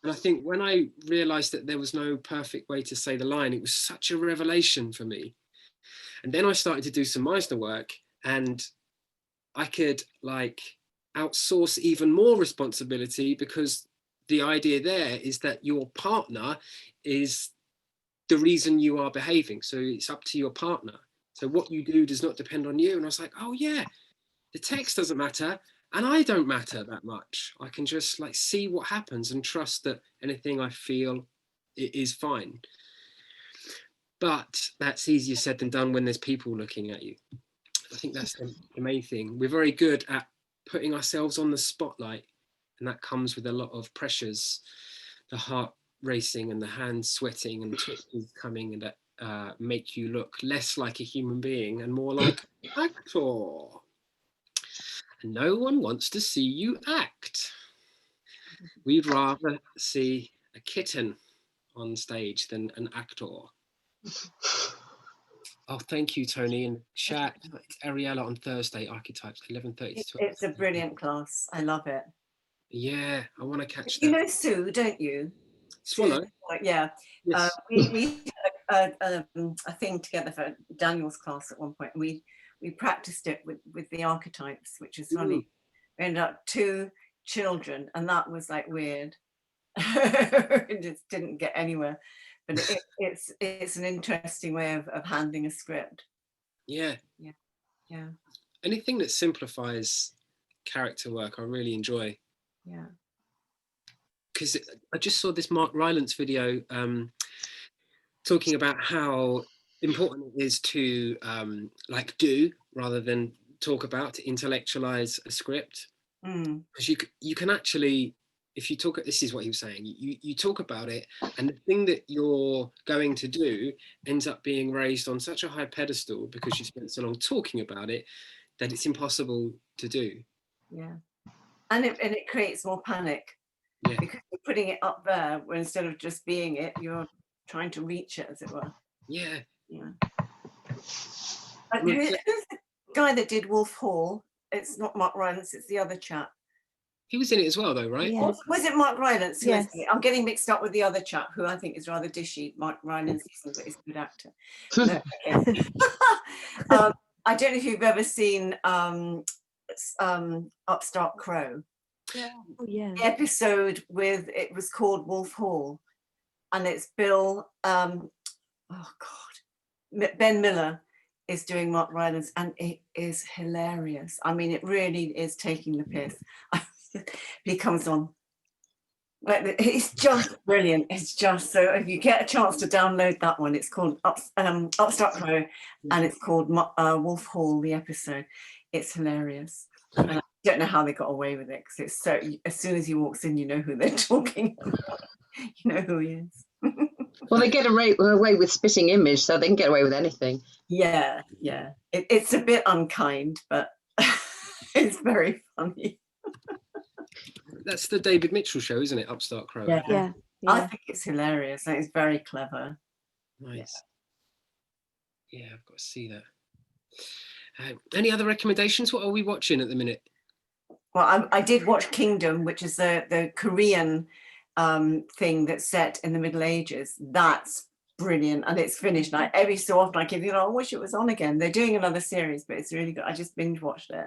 And I think when I realized that there was no perfect way to say the line, it was such a revelation for me. And then I started to do some Meisner work, and I could like outsource even more responsibility, because the idea there is that your partner is the reason you are behaving. So it's up to your partner. So what you do does not depend on you. And I was like, oh yeah, the text doesn't matter, and I don't matter that much. I can just like see what happens and trust that anything I feel is fine. But that's easier said than done when there's people looking at you. I think that's the main thing. We're very good at putting ourselves on the spotlight, and that comes with a lot of pressures, the heart racing and the hands sweating and twitches coming, and that make you look less like a human being and more like an actor. And no one wants to see you act. We'd rather see a kitten on stage than an actor. Oh, thank you, Tony. And chat, it's Ariella on Thursday, Archetypes, 11:30 to 12. It's a brilliant class. I love it. Yeah, I want to catch that. You know Sue, don't you? Swallow? Sue, yeah. Yes. We had a thing together for Daniel's class at one point. We practiced it with the archetypes, which is funny. We ended up 2 children, and that was like weird. It just didn't get anywhere. But it's an interesting way of handling a script. Yeah. Anything that simplifies character work, I really enjoy. Yeah. Because I just saw this Mark Rylance video talking about how important it is to like do rather than talk about, to intellectualize a script. Because you can actually, if you talk, this is what he was saying, you talk about it, and the thing that you're going to do ends up being raised on such a high pedestal because you spent so long talking about it that it's impossible to do. Yeah. And it creates more panic. Yeah. Because you're putting it up there, where instead of just being it, you're trying to reach it, as it were. Yeah. Who's the guy that did Wolf Hall? It's not Mark Rylance, it's the other chap. He was in it as well, though, right? Yes. Was it Mark Rylance? Yes. I'm getting mixed up with the other chap, who I think is rather dishy. Mark Rylance is a good actor. No, I don't know if you've ever seen Upstart Crow. Yeah. Oh, yeah. The episode it was called Wolf Hall, and it's Bill. Ben Miller is doing Mark Rylance, and it is hilarious. I mean, it really is taking the piss. He comes on. It's just brilliant. It's just, so if you get a chance to download that one, it's called Upstart Crow, and it's called Wolf Hall, the episode. It's hilarious. And I don't know how they got away with it, because it's so, as soon as he walks in, you know who they're talking about. You know who he is. Well, they get away with spitting image, so they can get away with anything. Yeah. It's a bit unkind, but it's very funny. That's the David Mitchell show, isn't it? Upstart Crow. Yeah. I think it's hilarious. It's very clever. Nice. Yeah, I've got to see that. Any other recommendations? What are we watching at the minute? Well, I did watch Kingdom, which is the Korean thing that's set in the Middle Ages. That's brilliant, and it's finished. Like every so often I keep thinking, I wish it was on again. They're doing another series, but it's really good. I just binge watched it.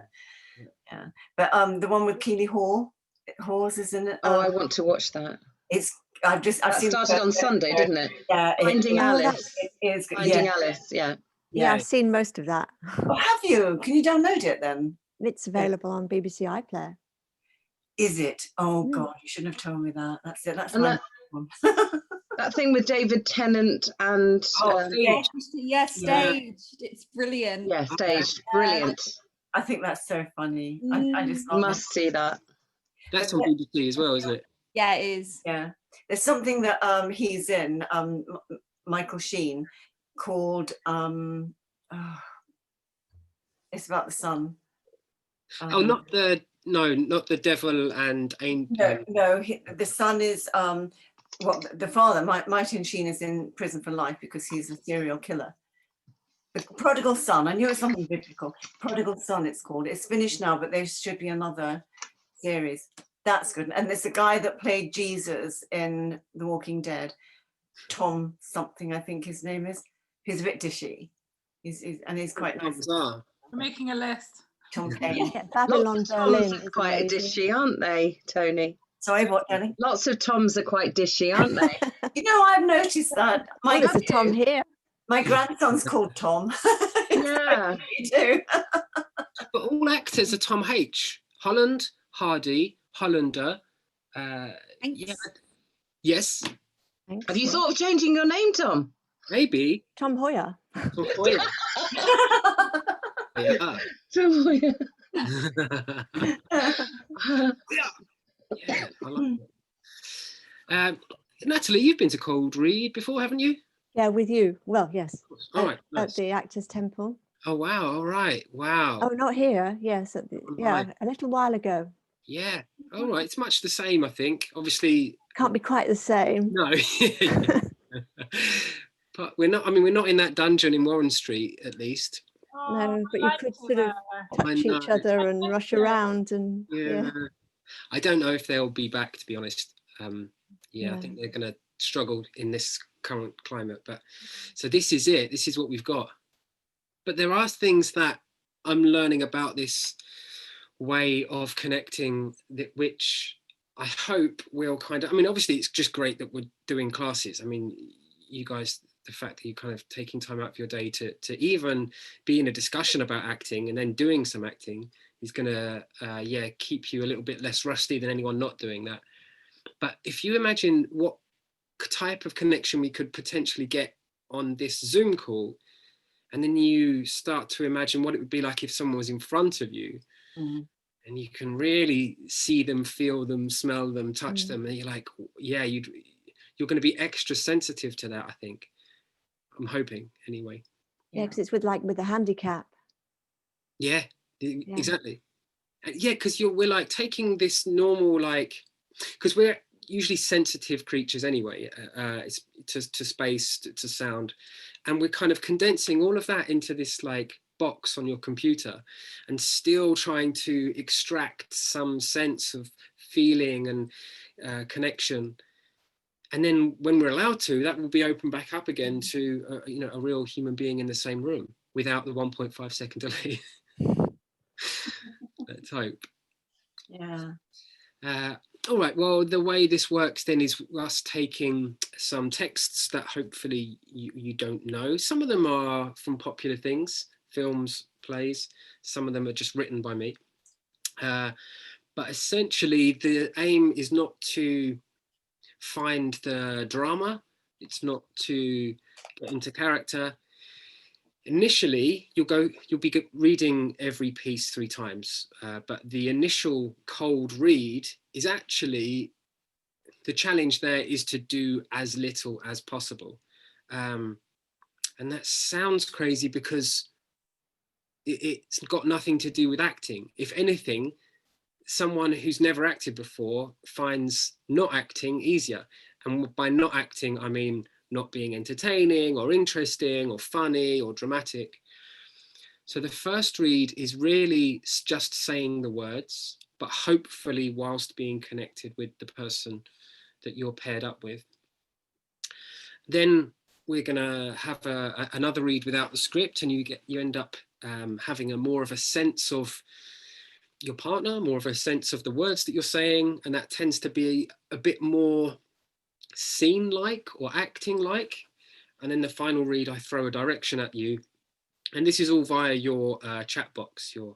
Yeah. But the one with Keeley Hawes is in it. I want to watch that. I've seen started on Sunday, didn't it? Yeah. Finding Alice. It is good. Finding Alice, yeah. Yeah, I've seen most of that. Oh, have you? Can you download it then? It's available on BBC iPlayer. Is it? Oh God, you shouldn't have told me that. That's it. That's one. That thing with David Tennant and Staged. It's brilliant. Yeah, Staged. Brilliant. I think that's so funny. I just must see that. That's on BBC as well, isn't it? Yeah, it is. Yeah. There's something that he's in, Michael Sheen, called it's about the sun. Not the devil and angel. No, the son is the father, Martin Sheen, is in prison for life because he's a serial killer. The Prodigal Son, I knew it was something biblical. Prodigal Son, it's called. It's finished now, but there should be another series. That's good. And there's a guy that played Jesus in The Walking Dead, Tom something, I think his name is. He's a bit dishy. He's quite nice. Bizarre. We're making a list. Tom Kane. Yeah, Babylon Lots of Berlin Toms are is quite amazing. dishy, aren't they, Tony? Sorry, what, Jenny? Lots of Toms are quite dishy, aren't they? You know, I've noticed that. Oh, there's a Tom here. My grandson's called Tom. Yeah. You do. But all actors are Tom H. Holland, Hardy, Hollander. Yeah. Thanks. Yes, Thanks. Have you thought of changing your name, Tom? maybe. Tom Hoyer. Tom Hoyle. Yeah. Tom Hoyer. Yeah, I like it. Natalie, you've been to Cold Reed before, haven't you? Yeah, with you. Well, yes. All at, right. Nice. at the Actors Temple. Oh wow! All right. Wow. Oh, not here. Yes, at the, yeah, Right. a little while ago. Yeah. All right. It's much the same, I think. Obviously, Can't be quite the same. no. But we're not. I mean, we're not in that dungeon in Warren Street, at least. No, but you could sort of touch I each know. other and rush around and Yeah. I don't know if they'll be back, to be honest. Yeah, I No. think they're going to struggle in this current climate. But so this is it. This is what we've got. But there are things that I'm learning about this way of connecting, which I hope will kind of, I mean, obviously it's just great that we're doing classes. I mean, you guys, the fact that you're kind of taking time out of your day to even be in a discussion about acting and then doing some acting is going to, yeah, keep you a little bit less rusty than anyone not doing that. But if you imagine what type of connection we could potentially get on this Zoom call, and then you start to imagine what it would be like if someone was in front of you, and you can really see them, feel them, smell them, touch them, and you're like, yeah, you're going to be extra sensitive to that, I think. I'm hoping, anyway. yeah, because it's with the handicap. Yeah, exactly. Yeah, because we're like taking this normal, like, because we're usually sensitive creatures anyway, it's to space, to sound, and we're kind of condensing all of that into this like box on your computer and still trying to extract some sense of feeling and connection. And then when we're allowed to, that will be opened back up again to you know, a real human being in the same room without the 1.5 second delay. Let's hope. Yeah. All right, well, the way this works then is us taking some texts that hopefully you don't know. Some of them are from popular things, films, plays. Some of them are just written by me. But essentially, the aim is not to find the drama. It's not to get into character. Initially, you'll be reading every piece 3 times, but the initial cold read is actually, the challenge there is to do as little as possible. And that sounds crazy because it's got nothing to do with acting. If anything, someone who's never acted before finds not acting easier. And by not acting, I mean not being entertaining or interesting or funny or dramatic. So the first read is really just saying the words, but hopefully whilst being connected with the person that you're paired up with. Then we're gonna have another read without the script, and you end up having more of a sense of your partner, more of a sense of the words that you're saying, and that tends to be a bit more scene-like or acting-like. And then the final read, I throw a direction at you, and this is all via your chat box, your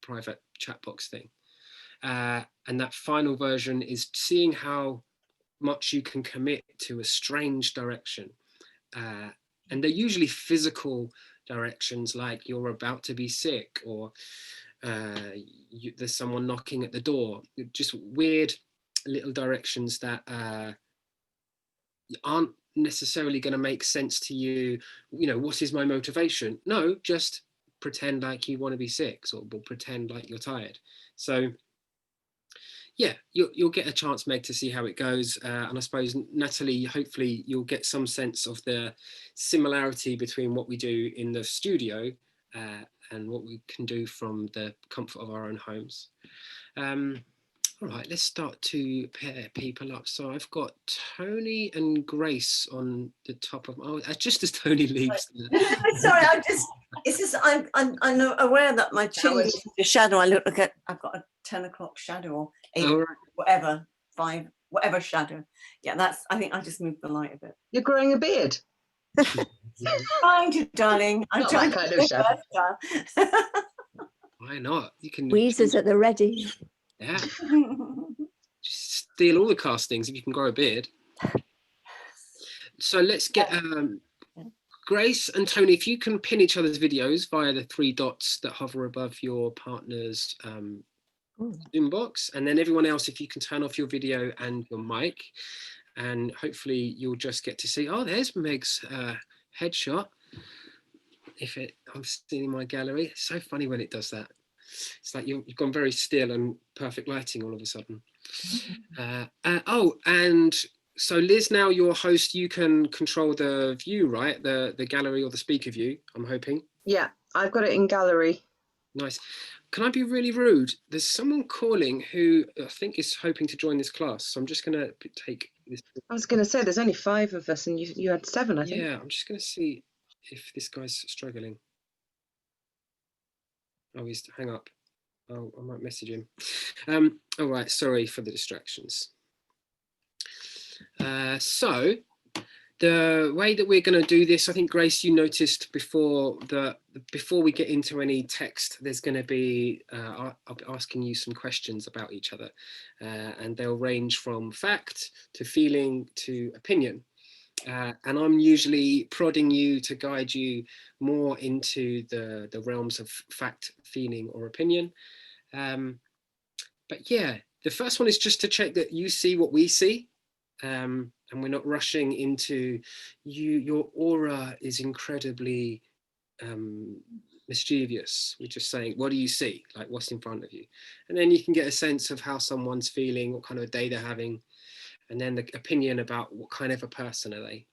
private chat box thing. And that final version is seeing how much you can commit to a strange direction. And they're usually physical directions, like you're about to be sick, or there's someone knocking at the door. Just weird little directions that aren't necessarily going to make sense to you. You know, what is my motivation? No, just pretend like you want to be sick, or pretend like you're tired. So yeah, you'll get a chance, Meg, to see how it goes. And I suppose, Natalie, hopefully you'll get some sense of the similarity between what we do in the studio and what we can do from the comfort of our own homes. All right, let's start to pair people up. So I've got Tony and Grace on the top of. Oh, just as Tony leaves. Sorry, it's just I'm aware that my chin was- is a shadow. I look like I've got a 10 o'clock shadow or 8, All right. whatever, 5, whatever shadow. Yeah, I think I just moved the light a bit. You're growing a beard. Trying to, darling. I'm Not trying that kind to of shadow. Why not? You can Weezer's at the ready. yeah, just steal all the castings if you can grow a beard. So let's get Grace and Tony, if you can pin each other's videos via the 3 dots that hover above your partner's Zoom box, and then everyone else, if you can turn off your video and your mic, and hopefully you'll just get to see. Oh, there's Meg's headshot. I'm seeing in my gallery. It's so funny when it does that. It's like you've gone very still and perfect lighting all of a sudden. And so Liz, now you're host, you can control the view, right? The gallery or the speaker view, I'm hoping. Yeah, I've got it in gallery. Nice. Can I be really rude? There's someone calling who I think is hoping to join this class. So I'm just going to take this. I was going to say there's only 5 of us and you had 7, I think. Yeah, I'm just going to see if this guy's struggling. Oh, hang up. Oh, I might message him. All right, sorry for the distractions. So the way that we're going to do this, I think, Grace, you noticed before we get into any text, there's going to be, I'll be asking you some questions about each other, and they'll range from fact to feeling to opinion. And I'm usually prodding you to guide you more into the realms of fact, feeling, or opinion. But yeah, the first one is just to check that you see what we see, and we're not rushing into you. Your aura is incredibly mischievous. We're just saying, what do you see? Like, what's in front of you? And then you can get a sense of how someone's feeling, what kind of a day they're having, and then the opinion about what kind of a person are they.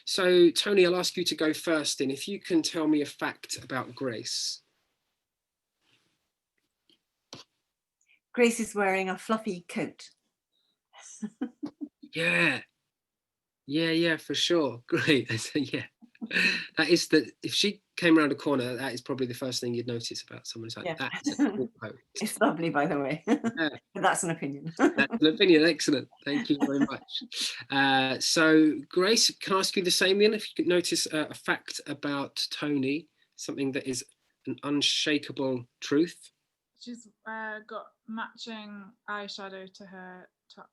So Tony, I'll ask you to go first, and if you can tell me a fact about Grace. Grace is wearing a fluffy coat. Yeah, for sure. Great. Yeah, that is if she came around a corner, that is probably the first thing you'd notice about someone. It's like, Yeah. that's a cool coat. It's lovely, by the way. Yeah. But that's an opinion. That's an opinion. Excellent. Thank you very much. So Grace, can I ask you the same then? If you could notice a fact about Tony, something that is an unshakable truth. She's got matching eyeshadow to her top.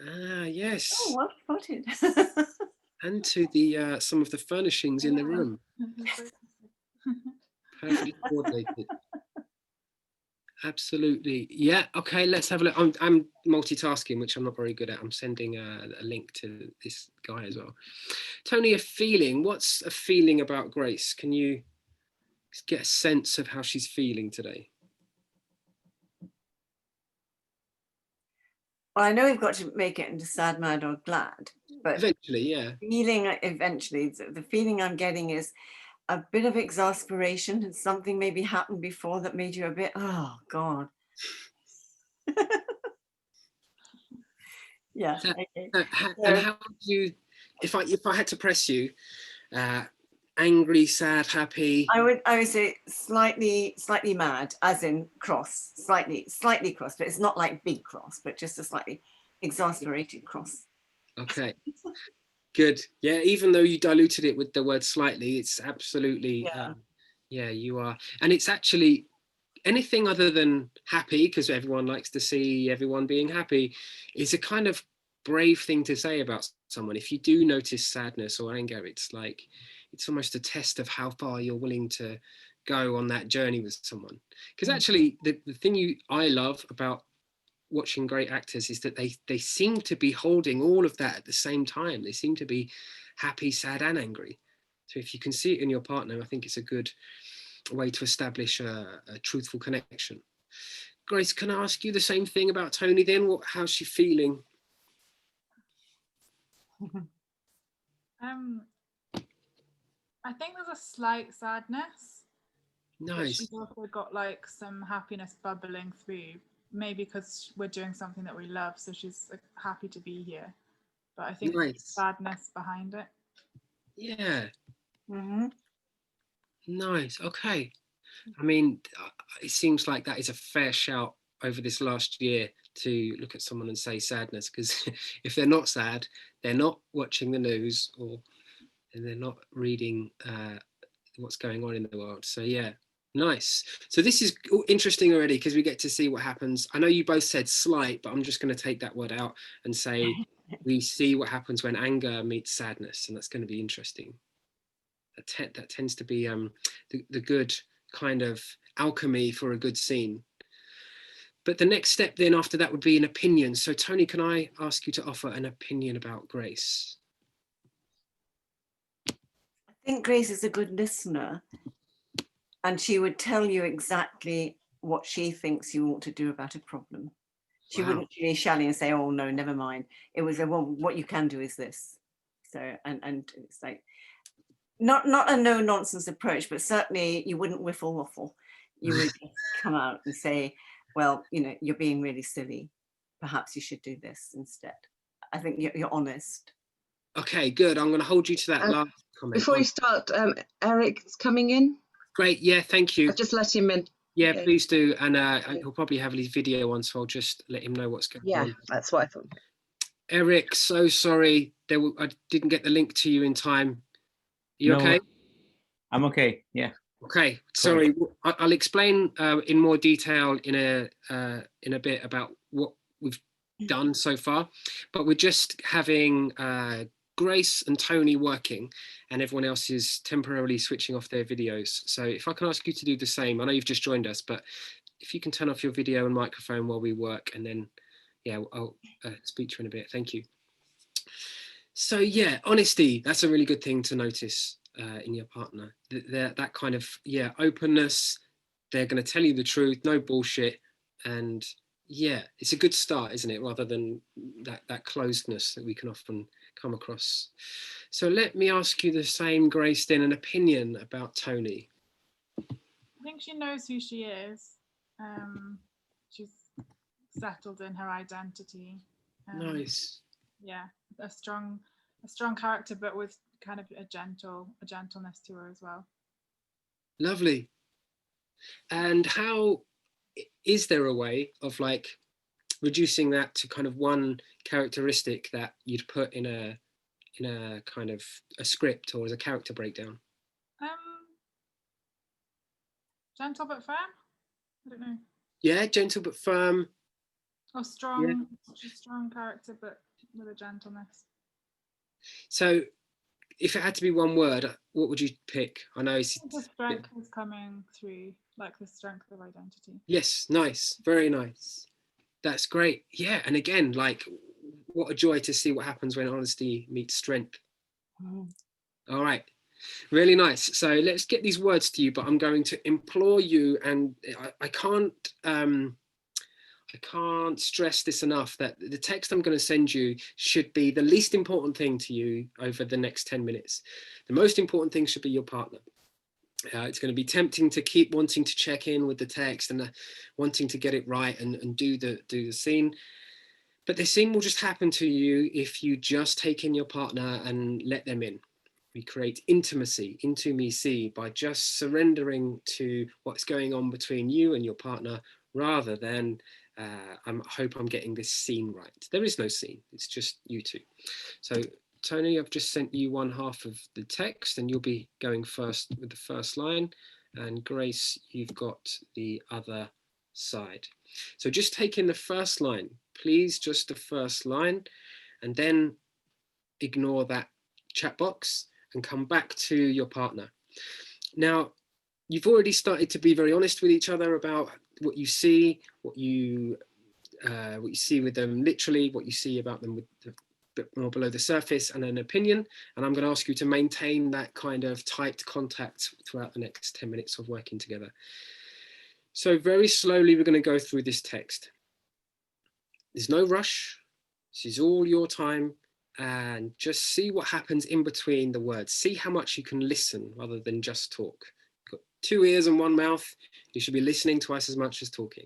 Ah, yes. Oh, well spotted. And to the some of the furnishings in the room. Perfectly coordinated. Absolutely. Yeah. Okay. Let's have a look. I'm multitasking, which I'm not very good at. I'm sending a link to this guy as well. Tony, a feeling. What's a feeling about Grace? Can you get a sense of how she's feeling today? Well, I know we've got to make it into sad, mad, or glad, but Eventually, yeah. The feeling I'm getting is a bit of exasperation, and something maybe happened before that made you a bit, oh God. Yeah. Okay. And how would you, if I had to press you, angry, sad, happy? I would say slightly mad, as in cross, slightly cross, but it's not like big cross, but just a slightly exasperated cross. Okay. Good. Yeah, even though you diluted it with the word slightly, it's absolutely, yeah, you are. And it's actually anything other than happy, because everyone likes to see everyone being happy, is a kind of brave thing to say about someone. If you do notice sadness or anger, it's like, it's almost a test of how far you're willing to go on that journey with someone. Because actually, the thing I love about watching great actors is that they seem to be holding all of that at the same time. They seem to be happy, sad, and angry. So if you can see it in your partner, I think it's a good way to establish a truthful connection. Grace, can I ask you the same thing about Tony then? How's she feeling? I think there's a slight sadness. Nice. She's also got like some happiness bubbling through, maybe because we're doing something that we love, so she's like, happy to be here. But I think Nice. sadness behind it. Yeah. Mhm. Nice. Okay. I mean, it seems like that is a fair shout over this last year to look at someone and say sadness, because if they're not sad, they're not watching the news and they're not reading what's going on in the world. So yeah, nice. So this is interesting already, because we get to see what happens. I know you both said slight, but I'm just going to take that word out and say we see what happens when anger meets sadness, and that's going to be interesting. That tends to be the good kind of alchemy for a good scene. But the next step then after that would be an opinion. So Tony, can I ask you to offer an opinion about Grace? I think Grace is a good listener, and she would tell you exactly what she thinks you ought to do about a problem. She Wow. wouldn't shilly-shally and say, "Oh no, never mind." It was a, "Well, what you can do is this." So and it's like not a no nonsense approach, but certainly you wouldn't whiffle waffle. You would just come out and say, "Well, you know, you're being really silly. Perhaps you should do this instead." I think you're honest. Okay, good. I'm going to hold you to that last comment. Before you start, Eric's coming in. Great. Yeah, thank you. I'll just let him in. Yeah, Okay. please do. And he'll probably have his video on, so I'll just let him know what's going Yeah, on. that's what I thought. Eric, so sorry. I didn't get the link to you in time. You No, okay? I'm okay. Yeah. Okay, sorry. I'll explain in more detail in a bit about what we've done so far, but we're just having Grace and Tony working, and everyone else is temporarily switching off their videos. So if I can ask you to do the same, I know you've just joined us, but if you can turn off your video and microphone while we work, and then yeah, I'll speak to you in a bit. Thank you. So yeah, honesty, that's a really good thing to notice in your partner. That kind of, yeah, openness, they're going to tell you the truth, no bullshit. And yeah, it's a good start, isn't it? Rather than that closedness that we can often come across. So let me ask you the same, Grace, then, an opinion about Tony. I think she knows who she is. She's settled in her identity. Nice. Yeah, a strong character, but with kind of a gentleness to her as well. Lovely. And how is there a way of like reducing that to kind of one characteristic that you'd put in a kind of a script or as a character breakdown? Gentle but firm. I don't know. Yeah, gentle but firm. Or strong. She's a strong character, but with a gentleness. So if it had to be one word, what would you pick? I know it's The strength is coming through, like the strength of identity. yes, nice, very nice. That's great. Yeah, and again, like what a joy to see what happens when honesty meets strength. All right, really nice. So let's get these words to you, but I'm going to implore you, and I can't stress this enough, that the text I'm going to send you should be the least important thing to you over the next 10 minutes. The most important thing should be your partner. It's going to be tempting to keep wanting to check in with the text and wanting to get it right and do the scene. But the scene will just happen to you if you just take in your partner and let them in. We create intimacy, intimacy, by just surrendering to what's going on between you and your partner, rather than I hope I'm getting this scene right. There is no scene, it's just you two. So Tony, I've just sent you one half of the text and you'll be going first with the first line, and Grace, you've got the other side. So just take in the first line, please, just the first line, and then ignore that chat box and come back to your partner. Now, you've already started to be very honest with each other about what you see, what you see with them literally, what you see about them with a bit more below the surface, and an opinion. And I'm going to ask you to maintain that kind of tight contact throughout the next 10 minutes of working together. So very slowly, we're going to go through this text. There's no rush. This is all your time. And just see what happens in between the words. See how much you can listen rather than just talk. You've got 2 ears and 1 mouth. You should be listening twice as much as talking.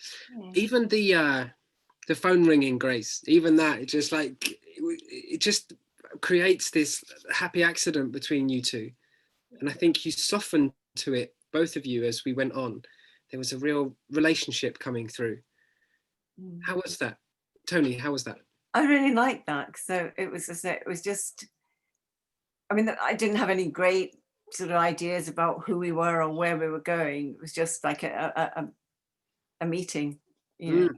Even the phone ringing, Grace, even that, it just like, it just creates this happy accident between you two. And I think you softened to it, both of you, as we went on. There was a real relationship coming through. How was that? Tony, how was that? I really liked that. So it was just, I mean, I didn't have any great sort of ideas about who we were or where we were going. It was just like a meeting, you know,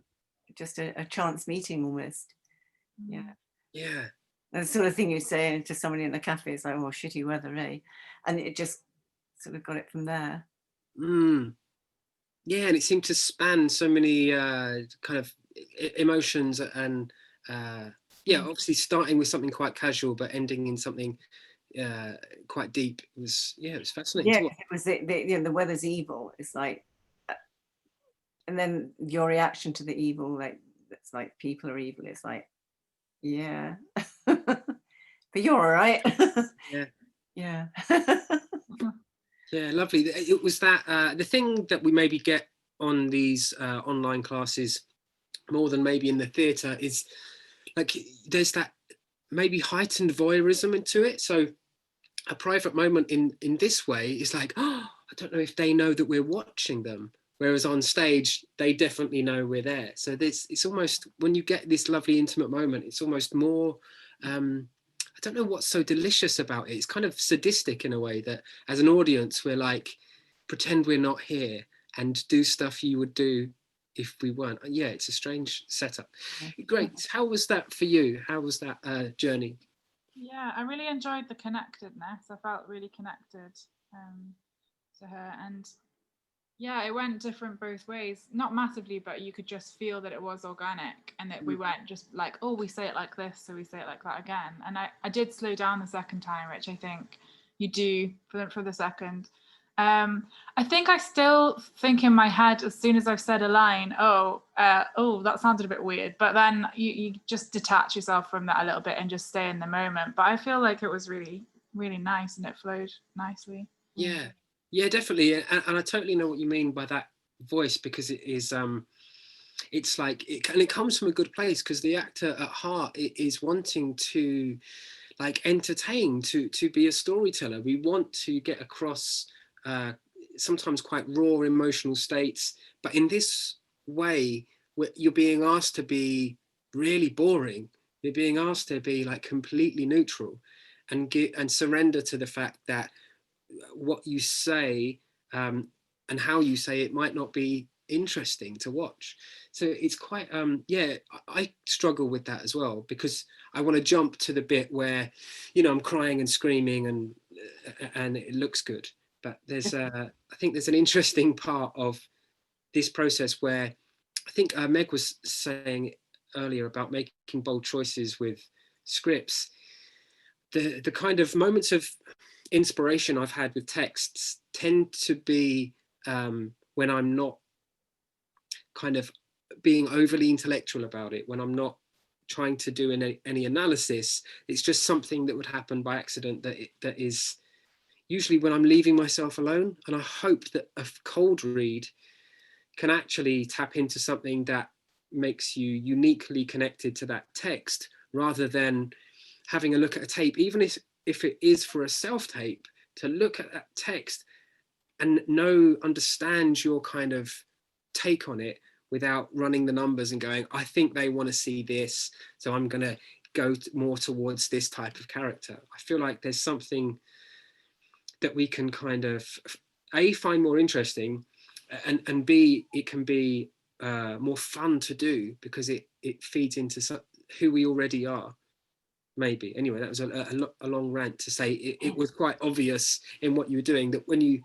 just a chance meeting almost. Yeah. Yeah. The sort of thing you say to somebody in a cafe is like, oh, shitty weather, eh? And it just sort of got it from there. Yeah, and it seemed to span so many kind of emotions and yeah, obviously starting with something quite casual but ending in something quite deep. It was fascinating. Yeah, to watch. it was you know, the weather's evil. It's like, and then your reaction to the evil, like it's like people are evil. It's like, yeah, but you're all right. Yeah. Yeah. Yeah, lovely. It was that the thing that we maybe get on these online classes more than maybe in the theatre is like there's that maybe heightened voyeurism into it. So a private moment in this way is like, oh, I don't know if they know that we're watching them. Whereas on stage, they definitely know we're there. So it's almost, when you get this lovely intimate moment, it's almost more, I don't know what's so delicious about it. It's kind of sadistic in a way that as an audience, we're like, pretend we're not here and do stuff you would do if we weren't. Yeah, it's a strange setup. Great. How was that for you? How was that journey? Yeah, I really enjoyed the connectedness. I felt really connected to her, and yeah, it went different both ways. Not massively, but you could just feel that it was organic and that we weren't just like, oh, we say it like this, so we say it like that again. And I did slow down the second time, which I think you do for the second. I think I still think in my head as soon as I've said a line, oh, that sounded a bit weird. But then you just detach yourself from that a little bit and just stay in the moment. But I feel like it was really, really nice and it flowed nicely. Yeah, definitely. And I totally know what you mean by that voice, because it is, it's like, and it comes from a good place, because the actor at heart is wanting to like entertain, to be a storyteller. We want to get across sometimes quite raw emotional states, but in this way you're being asked to be really boring. You're being asked to be like completely neutral and surrender to the fact that what you say and how you say it might not be interesting to watch. So it's quite I struggle with that as well, because I want to jump to the bit where, you know, I'm crying and screaming and it looks good. But there's I think there's an interesting part of this process where I think Meg was saying earlier about making bold choices with scripts. The kind of moments of inspiration I've had with texts tend to be when I'm not kind of being overly intellectual about it, when I'm not trying to do any analysis. It's just something that would happen by accident, that is usually when I'm leaving myself alone. And I hope that a cold read can actually tap into something that makes you uniquely connected to that text, rather than having a look at a tape, even if it is for a self-tape, to look at that text and understand your kind of take on it without running the numbers and going, I think they want to see this, so I'm going to go more towards this type of character. I feel like there's something that we can kind of A, find more interesting, and B, it can be more fun to do, because it feeds into who we already are. Maybe. Anyway, that was a long rant to say it was quite obvious in what you were doing that when you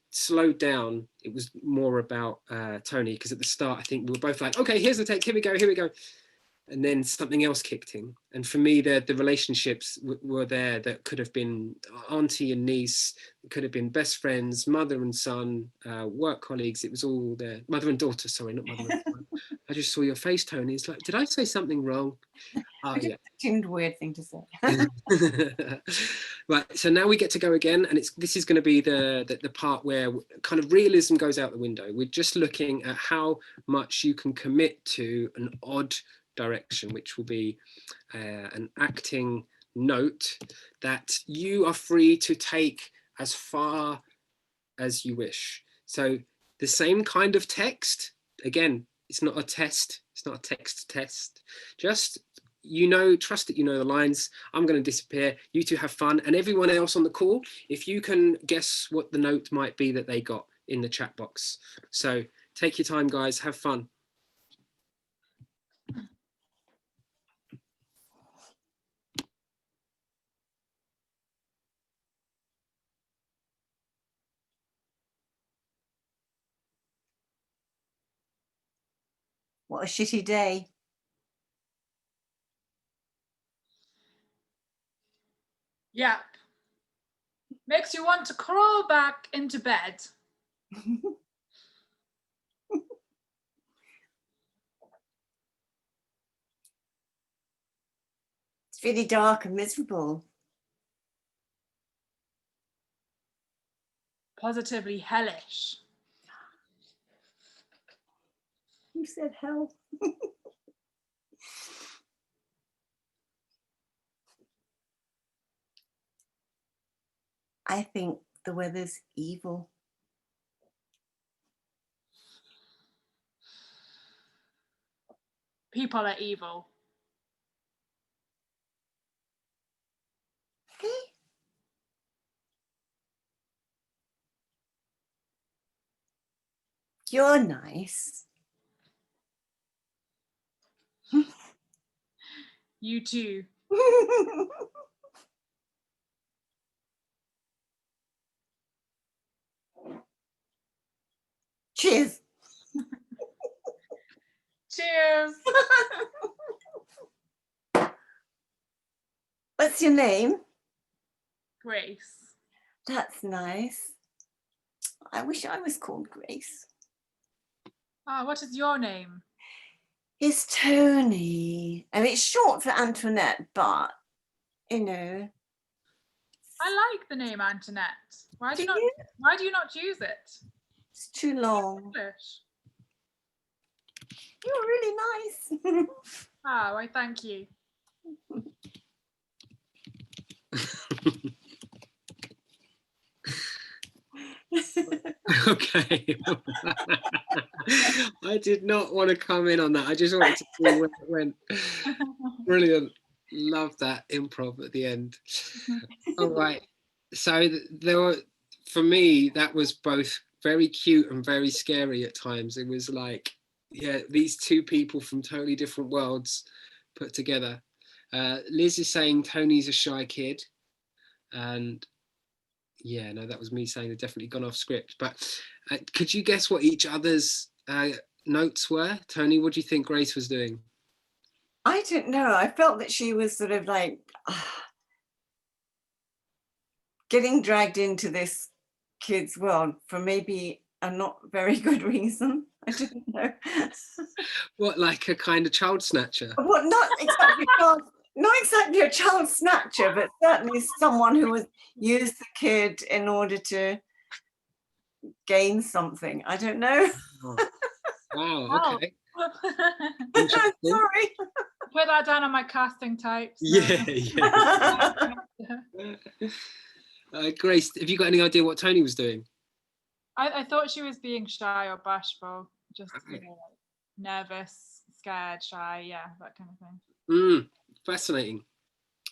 slowed down, it was more about Tony, because at the start I think we were both like, okay, here's the take, here we go, and then something else kicked in. And for me, the relationships were there that could have been auntie and niece, could have been best friends, mother and son, work colleagues. It was all there. Mother and daughter, sorry, not mother and son. I just saw your face, Tony. It's like, did I say something wrong? Oh, It yeah. seemed a weird thing to say. Right, so now we get to go again, and this is going to be the part where kind of realism goes out the window. We're just looking at how much you can commit to an odd direction, which will be an acting note that you are free to take as far as you wish. So the same kind of text, again, it's not a test, it's not a text test, just trust that you know the lines. I'm going to disappear, you two have fun, and everyone else on the call, if you can guess what the note might be that they got in the chat box. So take your time, guys, have fun. What a shitty day. Yep. Makes you want to crawl back into bed. It's really dark and miserable. Positively hellish. Who said hell? I think the weather's evil. People are evil. Okay. You're nice. You too. Cheers. Cheers. What's your name? Grace. That's nice. I wish I was called Grace. Ah, what is your name? It's Tony. I mean, it's short for Antoinette, but, you know. I like the name Antoinette. Why do you not use it? It's too long. English. You're really nice. Oh, I thank you. Okay. I did not want to come in on that. I just wanted to see where it went. Brilliant. Love that improv at the end. All right. So there were, for me, that was both very cute and very scary at times. It was like, yeah, these two people from totally different worlds put together. Liz is saying Tony's a shy kid. And yeah, no, that was me saying they've definitely gone off script. But could you guess what each other's notes were? Tony, what do you think Grace was doing? I don't know. I felt that she was sort of like getting dragged into this kid's world for maybe a not very good reason. I don't know. What, like a kind of child snatcher? Well, not exactly a child snatcher, but certainly someone who would use the kid in order to gain something. I don't know. Oh. Wow, okay. Sorry. Put that down on my casting types. Yeah, yeah. Grace, have you got any idea what Tony was doing? I thought she was being shy or bashful, just Okay. like nervous, scared, shy, yeah, that kind of thing. Fascinating.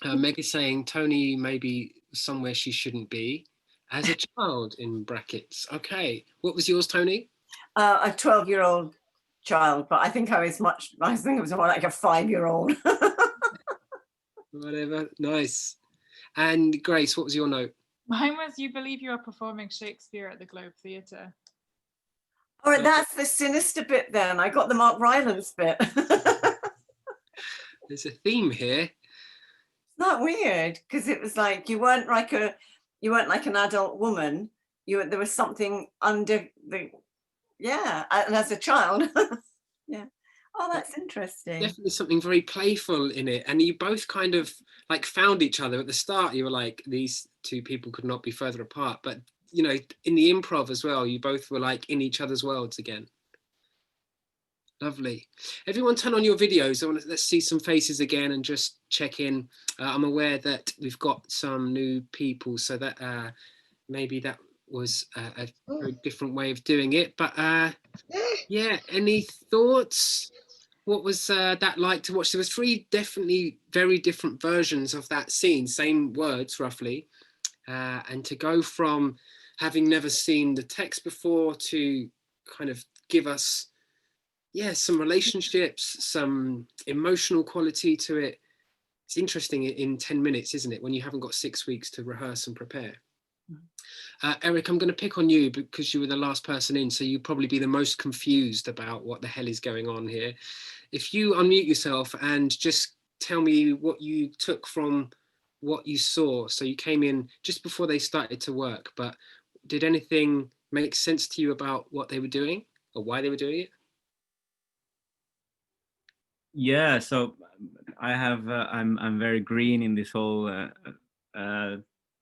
Meg is saying Tony may be somewhere she shouldn't be as a child, in brackets. Okay, what was yours, Tony? A 12-year-old child, but I think I was more like a 5-year-old. Whatever, nice. And Grace, what was your note? Mine was, you believe you are performing Shakespeare at the Globe Theatre. All right, that's the sinister bit then. I got the Mark Rylance bit. There's a theme here. Not weird, because it was like you weren't like an adult woman. There was something under the, yeah. And as a child, yeah, Oh, that's interesting. Definitely something very playful in it, and you both kind of like found each other at the start. You were like, these two people could not be further apart, but you know, in the improv as well, you both were like in each other's worlds again. Lovely. Everyone turn on your videos. Let's see some faces again and just check in. I'm aware that we've got some new people, so that maybe that was a very different way of doing it, but yeah, any thoughts? What was that like to watch? There was 3 definitely very different versions of that scene, same words roughly, and to go from having never seen the text before to kind of give us, yeah, some relationships, some emotional quality to it. It's interesting in 10 minutes, isn't it, when you haven't got 6 weeks to rehearse and prepare. Eric, I'm going to pick on you because you were the last person in, so you'd probably be the most confused about what the hell is going on here. If you unmute yourself and just tell me what you took from what you saw. So you came in just before they started to work, but did anything make sense to you about what they were doing or why they were doing it? Yeah, so I have I'm very green in this whole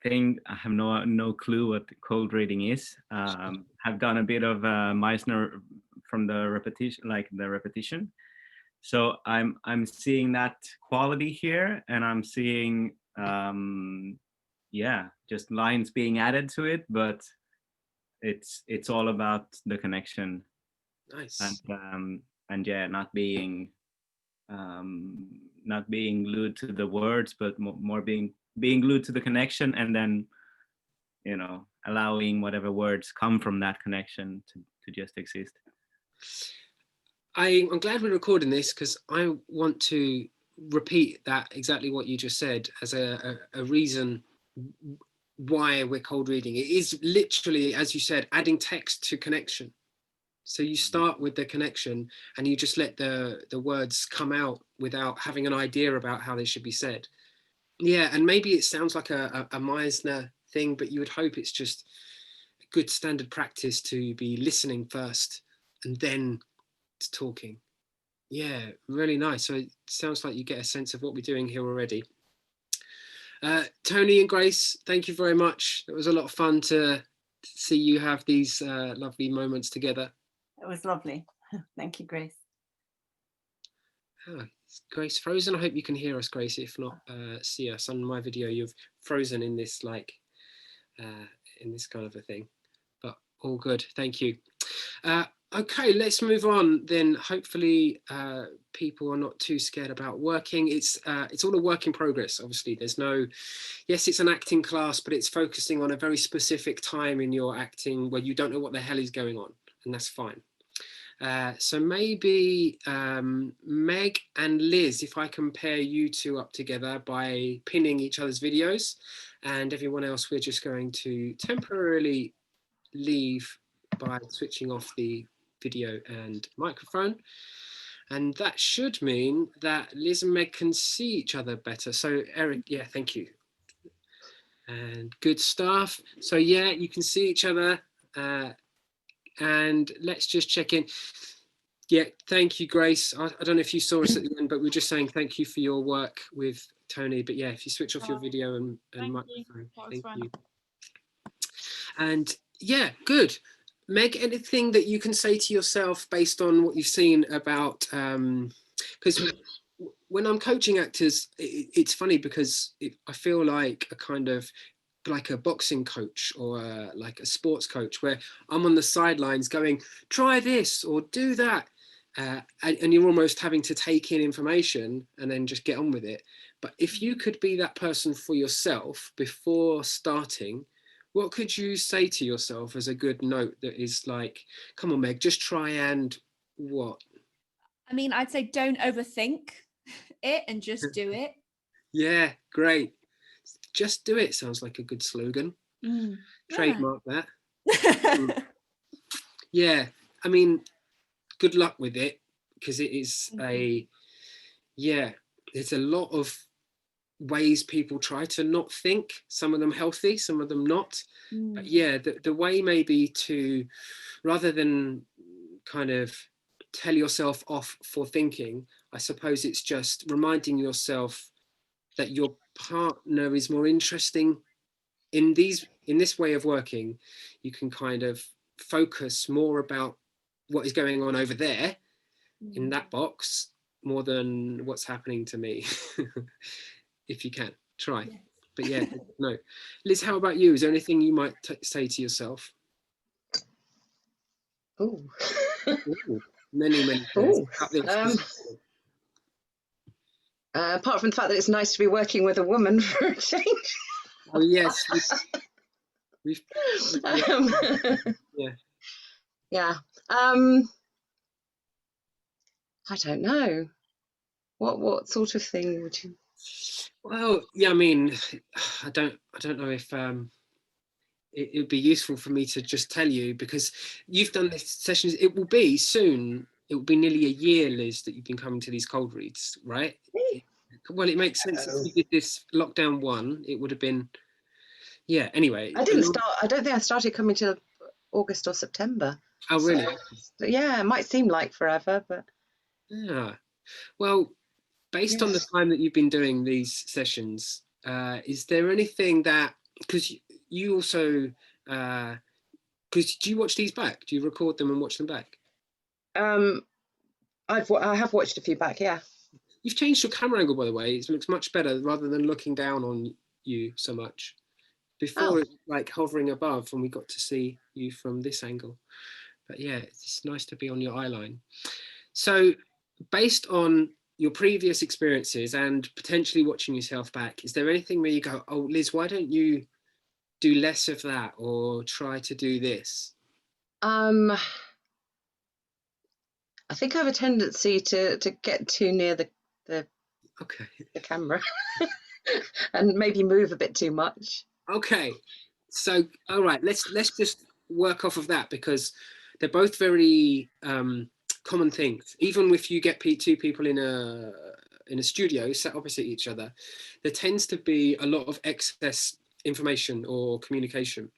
thing. I have no clue what cold reading is. Have done a bit of Meissner from the repetition. So I'm seeing that quality here, and I'm seeing yeah, just lines being added to it, but it's all about the connection. Nice. And yeah, not being glued to the words, but more being glued to the connection, and then, you know, allowing whatever words come from that connection to just exist. I'm glad we're recording this because I want to repeat that exactly what you just said as a reason why we're cold reading. It is literally, as you said, adding text to connection. So you start with the connection and you just let the words come out without having an idea about how they should be said. Yeah, and maybe it sounds like a Meissner thing, but you would hope it's just a good standard practice to be listening first and then talking. Yeah, really nice. So it sounds like you get a sense of what we're doing here already. Tony and Grace, thank you very much. It was a lot of fun to see you have these lovely moments together. It was lovely. Thank you, Grace. Oh, is Grace frozen? I hope you can hear us, Grace. If not, see us on my video. You've frozen in this in this kind of a thing, but all good. Thank you. Okay, let's move on then. Hopefully people are not too scared about working. It's all a work in progress. Obviously, there's no, yes, it's an acting class, but it's focusing on a very specific time in your acting where you don't know what the hell is going on, and that's fine. So maybe Meg and Liz, if I compare you two up together by pinning each other's videos, and everyone else, we're just going to temporarily leave by switching off the video and microphone. And that should mean that Liz and Meg can see each other better. So Eric, yeah, thank you. And good stuff. So yeah, you can see each other. And let's just check in. Yeah, thank you, Grace. I don't know if you saw us at the end, but we're just saying thank you for your work with Tony. But yeah, if you switch off your video and microphone, thank you. And yeah, good. Meg, anything that you can say to yourself based on what you've seen about, because when I'm coaching actors, it's funny because I feel like a kind of like a boxing coach or like a sports coach where I'm on the sidelines going, try this or do that. And you're almost having to take in information and then just get on with it. But if you could be that person for yourself before starting, what could you say to yourself as a good note that is like, come on, Meg, just try and what? I mean, I'd say don't overthink it and just do it. Yeah, great. Just do it sounds like a good slogan. Trademark that. Yeah, I mean, good luck with it because it is there's a lot of ways people try to not think, some of them healthy, some of them not. But yeah, the way maybe to, rather than kind of tell yourself off for thinking. I suppose it's just reminding yourself that your partner is more interesting in this way of working. You can kind of focus more about what is going on over there in that box more than what's happening to me. If you can try. But yeah, no. Liz, how about you? Is there anything you might say to yourself? Ooh. Ooh, many things. Ooh. Apart from the fact that it's nice to be working with a woman for a change. Oh yes. We've yeah. Yeah. I don't know. What sort of thing would you? Well, yeah, I mean, I don't know if it would be useful for me to just tell you, because you've done this sessions. It will be soon. It will be nearly a year, Liz, that you've been coming to these cold reads, right? Well, it makes sense. If you did this lockdown 1, it would have been, yeah. Anyway, I didn't start. I don't think I started coming till August or September. Oh, really? So, yeah, it might seem like forever, but yeah. Well, based on the time that you've been doing these sessions, is there anything that, because you also, because do you watch these back? Do you record them and watch them back? I have watched a few back, yeah. You've changed your camera angle, by the way. It looks much better rather than looking down on you so much. Before, it was like hovering above, and we got to see you from this angle. But yeah, it's nice to be on your eye line. So based on your previous experiences and potentially watching yourself back, is there anything where you go, oh, Liz, why don't you do less of that or try to do this? I think I have a tendency to get too near the camera and maybe move a bit too much. Okay, so all right, let's just work off of that, because they're both very common things. Even if you get two people in a studio sat opposite each other, there tends to be a lot of excess information or communication,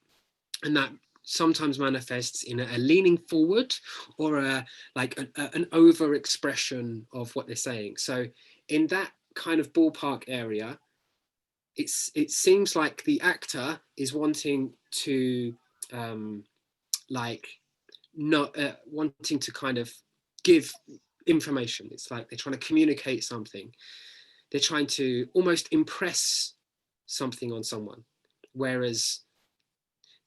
and that sometimes manifests in a leaning forward or an over expression of what they're saying. So in that kind of ballpark area, it seems like the actor is wanting to wanting to kind of give information. It's like they're trying to communicate something. They're trying to almost impress something on someone, whereas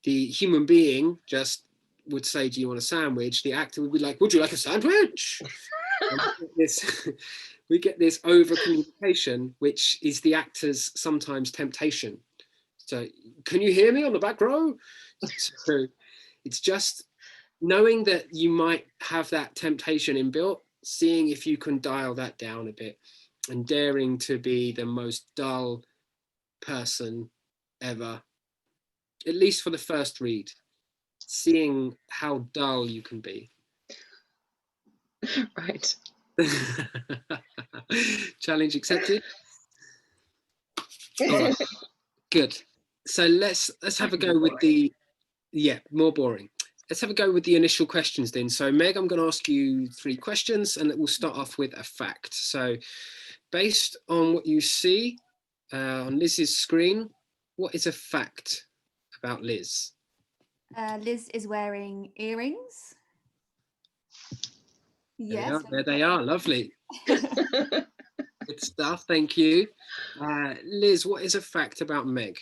the human being just would say, do you want a sandwich? The actor would be like, would you like a sandwich? We get this over communication, which is the actor's sometimes temptation. So, can you hear me on the back row? So it's just knowing that you might have that temptation inbuilt, seeing if you can dial that down a bit, and daring to be the most dull person ever, at least for the first read, seeing how dull you can be. Right. Challenge accepted. Right. Good. So let's have a go with the, more boring. Let's have a go with the initial questions then. So Meg, I'm going to ask you 3 questions, and we'll start off with a fact. So based on what you see on Liz's screen, what is a fact about Liz? Liz is wearing earrings. Yes. There they are. Lovely. Good stuff. Thank you. Liz, what is a fact about Meg?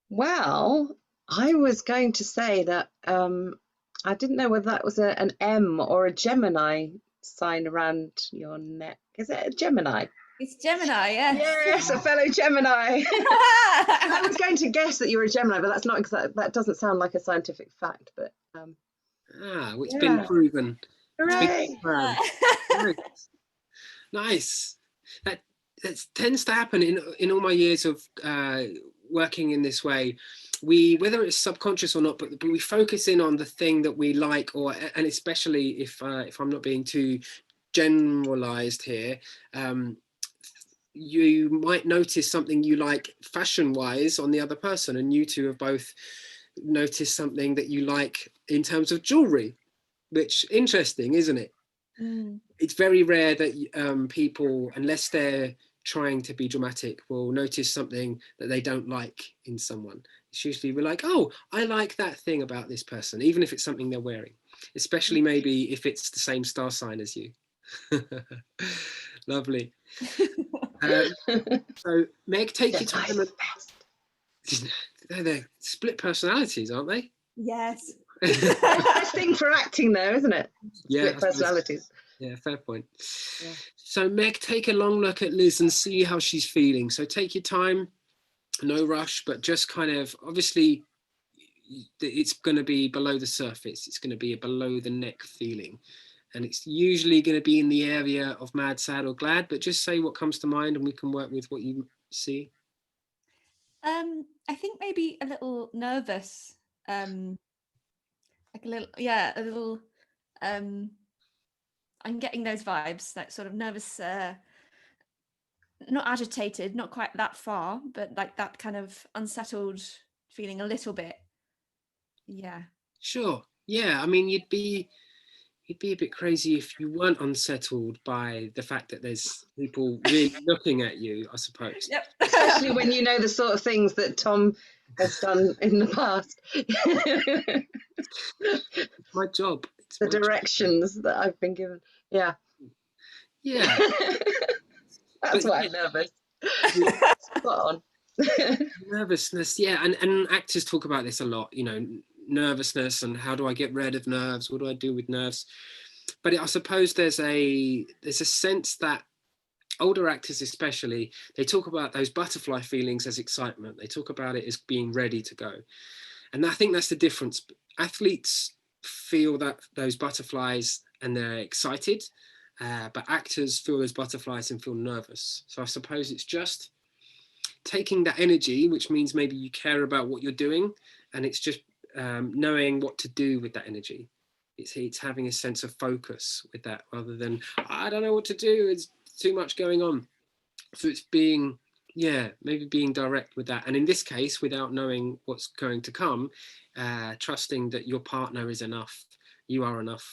Well, I was going to say that I didn't know whether that was an M or a Gemini sign around your neck. Is it a Gemini? It's Gemini, yes. Yes, a fellow Gemini. I was going to guess that you were a Gemini, but that's not exactly, that doesn't sound like a scientific fact, but it's been proven. Hooray. Nice. That tends to happen in all my years of working in this way. Whether it's subconscious or not, but we focus in on the thing that we like, and especially if I'm not being too generalized here, you might notice something you like fashion wise on the other person, and you two have both noticed something that you like in terms of jewelry, which interesting, isn't it? Mm. It's very rare that people, unless they're trying to be dramatic, will notice something that they don't like in someone. It's usually we're like, oh, I like that thing about this person, even if it's something they're wearing, especially maybe if it's the same star sign as you. Lovely. So Meg, take They're your time. nice best. They're split personalities, aren't they? Yes. Best thing for acting though, isn't it? Yeah, Split personalities. Yeah, fair point. Yeah. So Meg, take a long look at Liz and see how she's feeling. So take your time, no rush, but just kind of, obviously it's going to be below the surface. It's going to be a below the neck feeling. And it's usually going to be in the area of mad, sad or glad, but just say what comes to mind and we can work with what you see. I think maybe a little nervous. Like a little, yeah, a little, I'm getting those vibes, that sort of nervous, not agitated, not quite that far, but like that kind of unsettled feeling a little bit. Yeah. Sure. Yeah. I mean, you'd be a bit crazy if you weren't unsettled by the fact that there's people really looking at you, I suppose. Yep. Especially when you know the sort of things that Tom has done in the past. It's my job. It's The my job. directions that I've been given. Yeah. Yeah. That's But why yeah. I'm nervous. Spot on. Nervousness, yeah, and actors talk about this a lot, you know, nervousness and how do I get rid of nerves, what do I do with nerves? But I suppose there's a sense that older actors especially, they talk about those butterfly feelings as excitement. They talk about it as being ready to go. And I think that's the difference. Athletes feel that those butterflies and they're excited, but actors feel those butterflies and feel nervous. So I suppose it's just taking that energy, which means maybe you care about what you're doing, and it's just knowing what to do with that energy. It's having a sense of focus with that rather than, I don't know what to do, it's too much going on. So it's being, yeah, maybe being direct with that. And in this case, without knowing what's going to come, trusting that your partner is enough, you are enough,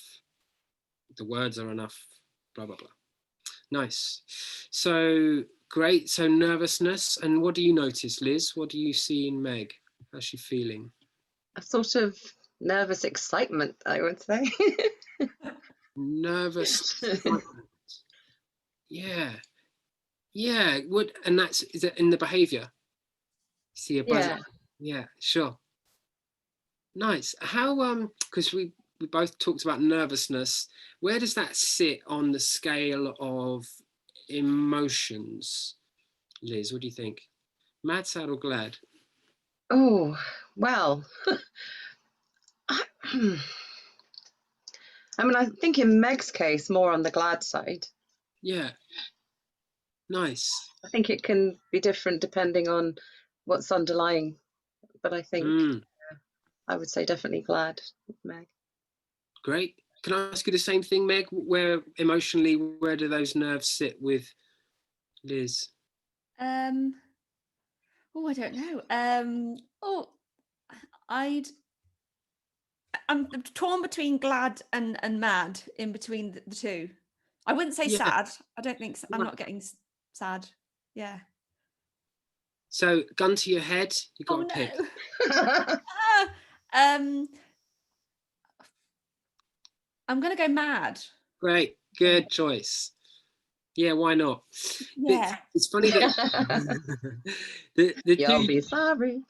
the words are enough, blah, blah, blah. Nice. So great. So nervousness. And what do you notice, Liz? What do you see in Meg? How's she feeling? A sort of nervous excitement, I would say. Nervous. Yeah. Yeah. And is it in the behavior? See a buzzer? Yeah. Yeah, sure. Nice. How, because we both talked about nervousness. Where does that sit on the scale of emotions? Liz, what do you think? Mad, sad or glad? Oh, well. I mean, I think in Meg's case, more on the glad side. Yeah. Nice. I think it can be different depending on what's underlying, but I think I would say definitely glad with Meg. Great. Can I ask you the same thing, Meg? Where emotionally, where do those nerves sit with Liz? Oh, I don't know. I'm torn between glad and mad in between the two. I wouldn't say Yeah. sad. I don't think I'm Yeah. not getting sad. Yeah. So, gun to your head, you got Oh to pick. no. I'm gonna go mad. Great, good choice. Yeah, why not? Yeah. It's funny that You'll two, be sorry.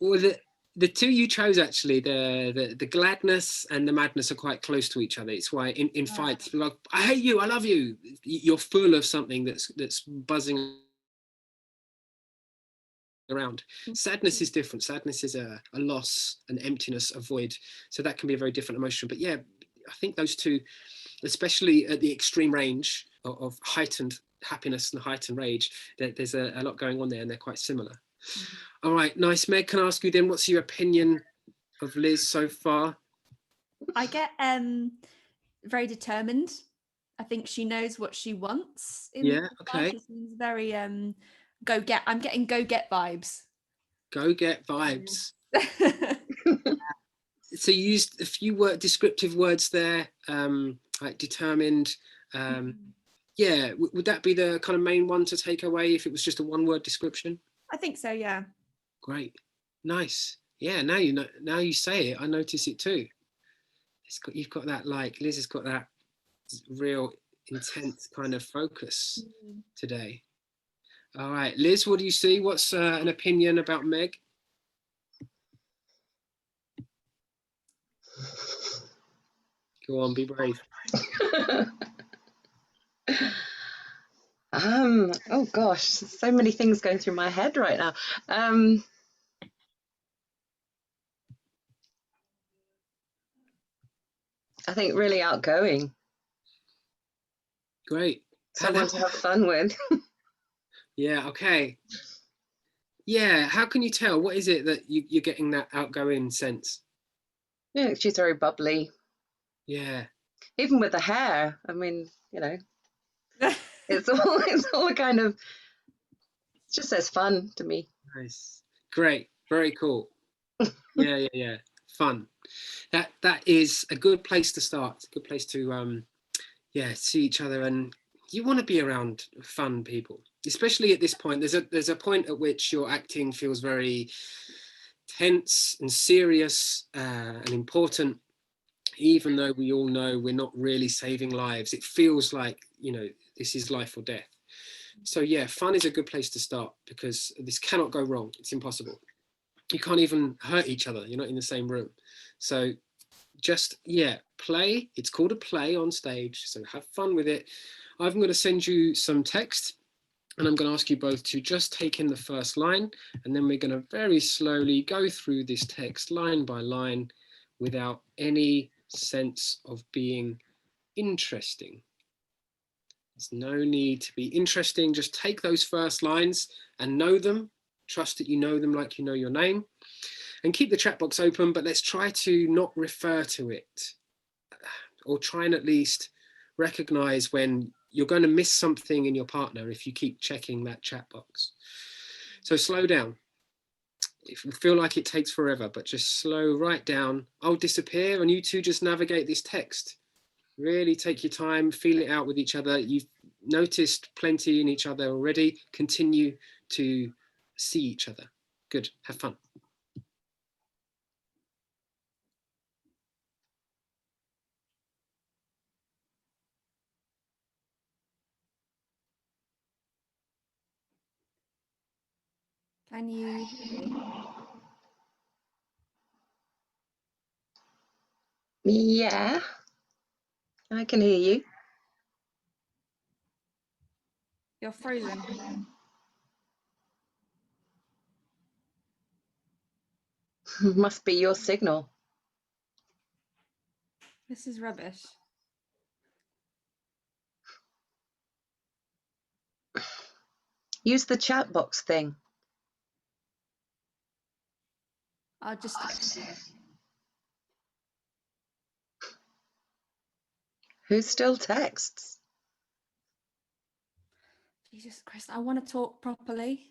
well, the two you chose actually, the gladness and the madness are quite close to each other. It's why in fights, like, I hate you, I love you. You're full of something that's buzzing around. Sadness is different. Sadness is a loss, an emptiness, a void. So that can be a very different emotion. But yeah, I think those two, especially at the extreme range of heightened happiness and heightened rage, there's a lot going on there and they're quite similar. All right, nice. Meg, can I ask you then, what's your opinion of Liz so far? I get very determined. I think she knows what she wants. Yeah, okay. She seems very go get. I'm getting go get vibes. Go get vibes. So you used a few descriptive words there, like determined. Yeah, would that be the kind of main one to take away if it was just a one-word description? I think so, yeah. Great, nice. Yeah, now you know. Now you say it, I notice it too. You've got that, like Liz has got that real intense kind of focus today. All right, Liz, what do you see? What's an opinion about Meg? Go on, be brave. Oh gosh, so many things going through my head right now. I think really outgoing. Great. Someone to have fun with. Yeah, okay. Yeah, how can you tell? What is it that you're getting that outgoing sense? Yeah, she's very bubbly. Yeah. Even with the hair, I mean, you know, it's all kind of, it just says fun to me. Nice. Great. Very cool. Yeah. Fun. That is a good place to start. It's a good place to see each other, and you want to be around fun people, especially at this point. There's a point at which your acting feels very tense and serious and important, even though we all know we're not really saving lives. It feels like, you know, this is life or death. So yeah, fun is a good place to start, because this cannot go wrong. It's impossible. You can't even hurt each other. You're not in the same room. So just, yeah, play. It's called a play on stage. So have fun with it. I'm going to send you some text, and I'm going to ask you both to just take in the first line, and then we're going to very slowly go through this text line by line without any sense of being interesting. There's no need to be interesting. Just take those first lines and know them. Trust that you know them like you know your name. And keep the chat box open, but let's try to not refer to it, or try and at least recognize when you're going to miss something in your partner if you keep checking that chat box. So slow down. If you feel like it takes forever, but just slow right down. I'll disappear and you two just navigate this text. Really take your time, feel it out with each other. You've noticed plenty in each other already. Continue to see each other. Good, have fun. Can you hear me? Yeah, I can hear you. You're frozen. Must be your signal. This is rubbish. Use the chat box thing. I'll just. Who still texts? Jesus Christ, I want to talk properly.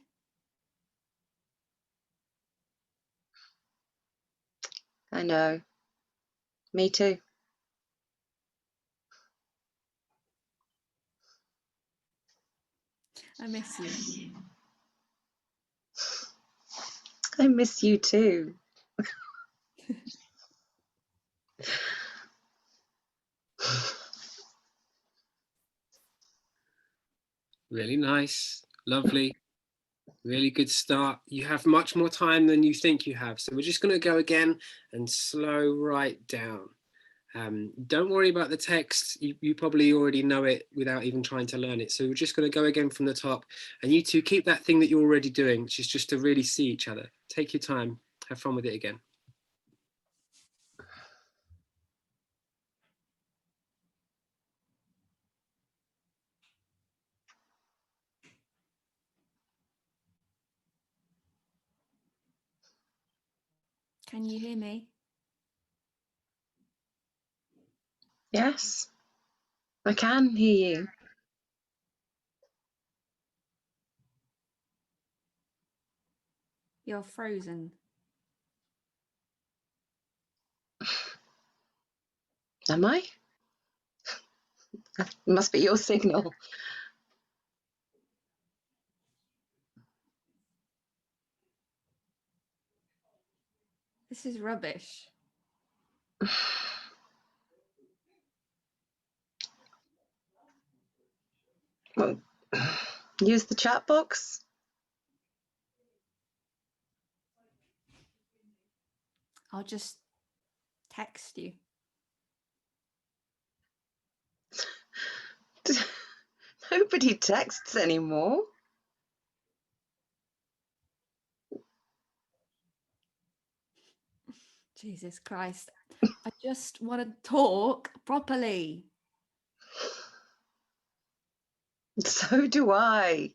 I know. Me too. I miss you. I miss you too. Really nice, lovely, really good start. You have much more time than you think you have. So we're just going to go again and slow right down. Don't worry about the text. You probably already know it without even trying to learn it. So we're just going to go again from the top, and you two keep that thing that you're already doing, which is just to really see each other. Take your time, have fun with it again. Can you hear me? Yes, I can hear you. You're frozen. Am I? That must be your signal. This is rubbish. Well, use the chat box. I'll just text you. Nobody texts anymore. Jesus Christ. I just want to talk properly. So do I.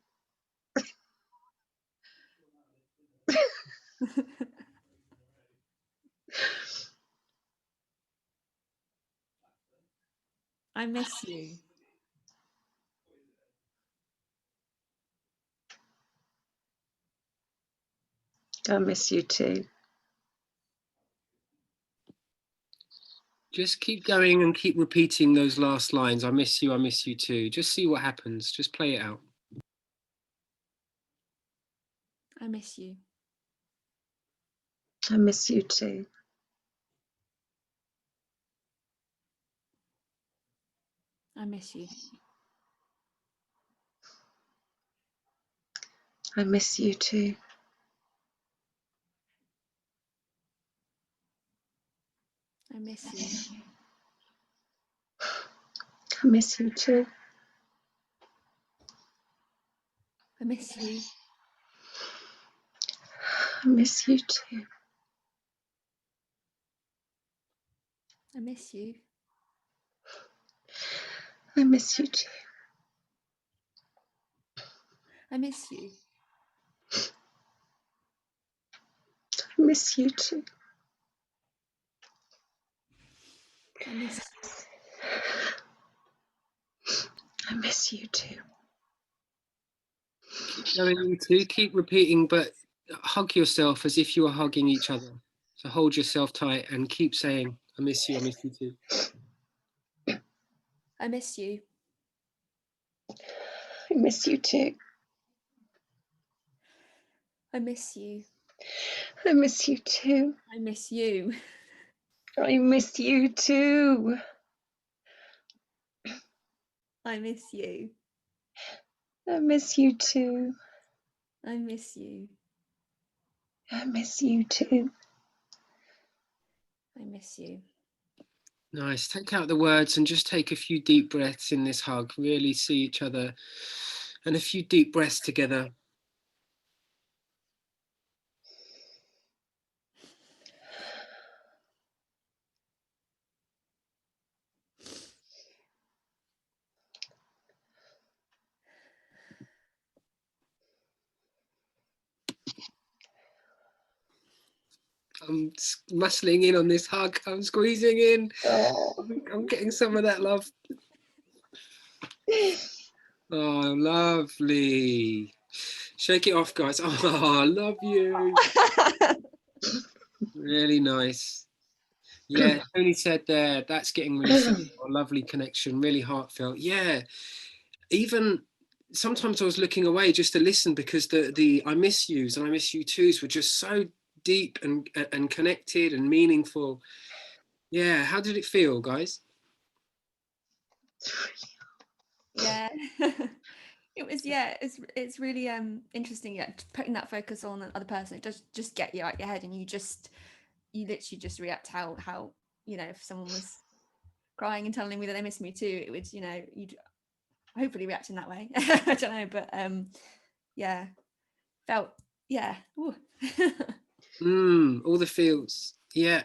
I miss you. I miss you too. Just keep going and keep repeating those last lines. I miss you too. Just see what happens. Just play it out. I miss you. I miss you too. I miss you. I miss you too. I miss you. I miss you too. I miss you. I miss you too. I miss you. I miss you too. I miss you. I miss you too. I miss I miss you too. Keep going, you two. Keep repeating, but hug yourself as if you are hugging each other. So hold yourself tight and keep saying, I miss you too. I miss you. I miss you too. I miss you. I miss you too. I miss you. I miss you too. I miss you. I miss you too. I miss you. I miss you too. I miss you. Nice. Take out the words and just take a few deep breaths in this hug. Really see each other and a few deep breaths together. I'm muscling in on this hug. I'm squeezing in. Oh. I'm getting some of that love. Oh, lovely. Shake it off, guys. Oh, I love you. Really nice. Yeah, Tony said there, that's getting really simple. A lovely connection, really heartfelt. Yeah, even sometimes I was looking away just to listen because the I miss yous and I miss you twos were just so deep and connected and meaningful. Yeah, how did it feel, guys? Yeah. It was, yeah, it's really interesting, yeah, putting that focus on the other person. It does just get you out your head and you literally just react how if someone was crying and telling me that they miss me too, it would, you'd hopefully react in that way. I don't know, but yeah, felt, yeah. All the feels. Yeah.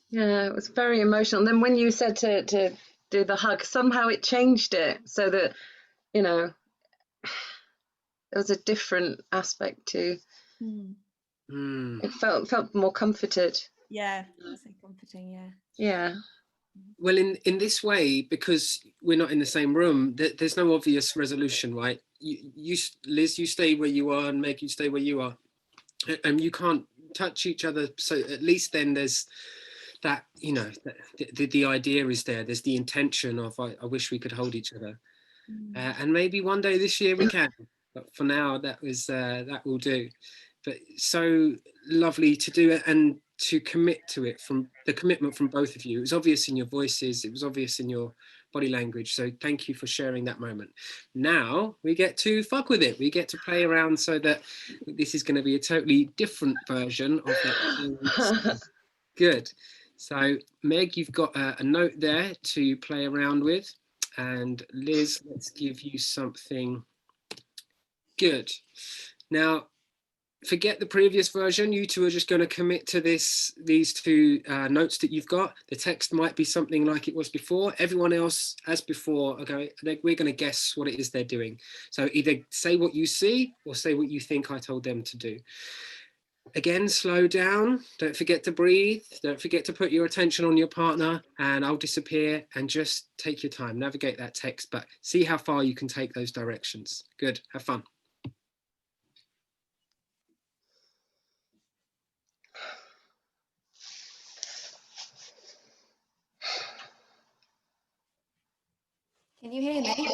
Yeah, it was very emotional. And then when you said to do the hug, somehow it changed it so that, there was a different aspect to it. Felt more comforted. Yeah, so comforting. Yeah. Well, in this way, because we're not in the same room, there's no obvious resolution, right? You Liz, you stay where you are, and Meg, you stay where you are, and you can't touch each other. So at least then there's that, you know, the idea is there. There's the intention of, I wish we could hold each other. And maybe one day this year we can. But for now, that will do. But so lovely to do it and to commit to it, from the commitment from both of you. It was obvious in your voices. It was obvious in your body language. So thank you for sharing that moment. Now we get to fuck with it. We get to play around, so that this is going to be a totally different version of that. Good. So Meg, you've got a note there to play around with. And Liz, let's give you something. Good. Now, forget the previous version. You two are just going to commit to these two notes that you've got. The text might be something like it was before. Everyone else, as before, okay, we're going to guess what it is they're doing. So either say what you see or say what you think I told them to do. Again, slow down. Don't forget to breathe. Don't forget to put your attention on your partner, and I'll disappear, and just take your time. Navigate that text, but see how far you can take those directions. Good. Have fun. Can you hear me?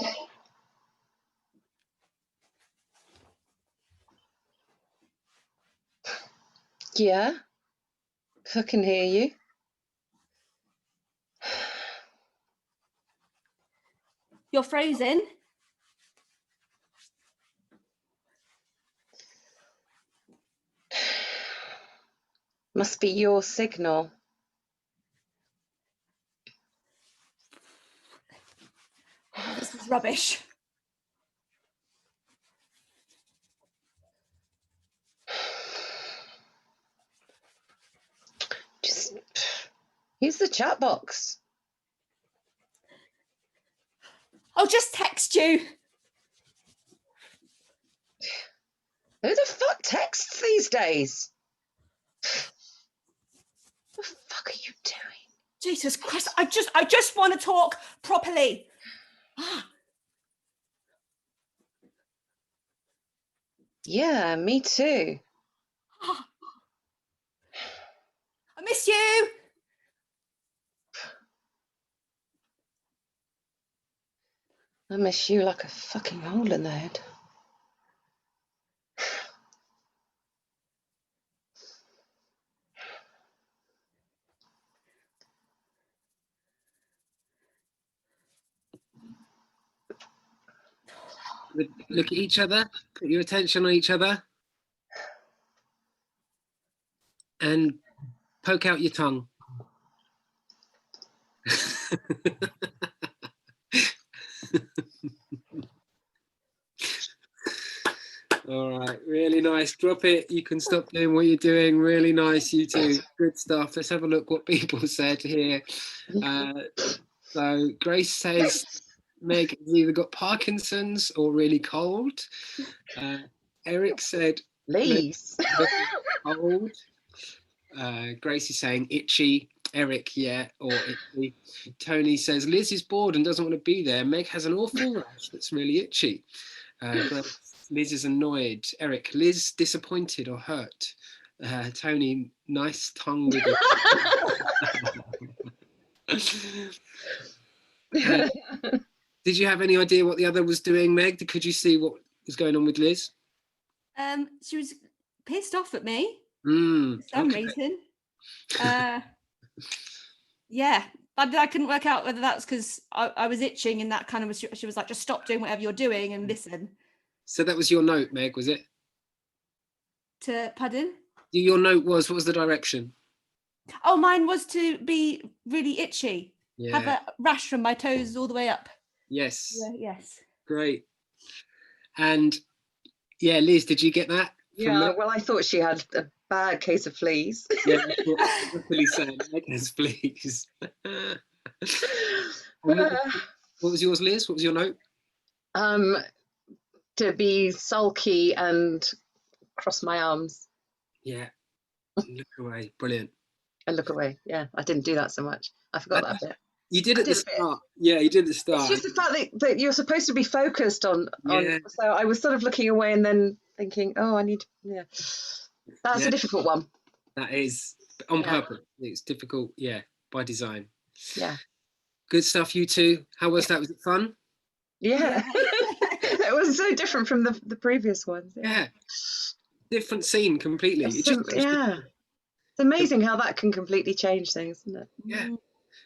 Yeah, I can hear you. You're frozen. Must be your signal. Oh, this is rubbish. Just use the chat box. I'll just text you. Who the fuck texts these days? What the fuck are you doing? Jesus Christ, I just want to talk properly. Yeah, me too. I miss you. I miss you like a fucking hole in the head. Look at each other, put your attention on each other, and poke out your tongue. All right, really nice. Drop it. You can stop doing what you're doing. Really nice, you two. Good stuff. Let's have a look what people said here. So Grace says Meg has either got Parkinson's or really cold. Eric said Please. cold. Grace is saying itchy. Eric, yeah, or itchy. Tony says Liz is bored and doesn't want to be there. Meg has an awful rash that's really itchy. Grace, Liz is annoyed. Eric, Liz disappointed or hurt. Tony, nice tongue with it. Did you have any idea what the other was doing, Meg? Could you see what was going on with Liz? She was pissed off at me For some reason. Yeah, but I couldn't work out whether that's because I was itching, and that kind of was. She was like, "Just stop doing whatever you're doing and listen." So that was your note, Meg, was it? Pardon? Your note was, what was the direction? Oh, mine was to be really itchy. Yeah. Have a rash from my toes all the way up. Yes. Yeah, yes. Great. And yeah, Liz, did you get that? Yeah, well, I thought she had a bad case of fleas. Yeah, luckily so. Meg has fleas. What was yours, Liz? What was your note? To be sulky and cross my arms. Yeah. Look away. Brilliant. And look away. Yeah, I didn't do that so much. I forgot that bit. You did at the start. Yeah, you did at the start. It's just the fact that you're supposed to be focused on. Yeah. So I was sort of looking away and then thinking, oh, I need. Yeah, that's a difficult one. That is, on Yeah. purpose. It's difficult, yeah, by design. Yeah. Good stuff, you two. How was that? Was it fun? Yeah. It was so different from the previous ones. Yeah. Different scene completely. It's It just yeah. It's amazing how that can completely change things, isn't it? yeah.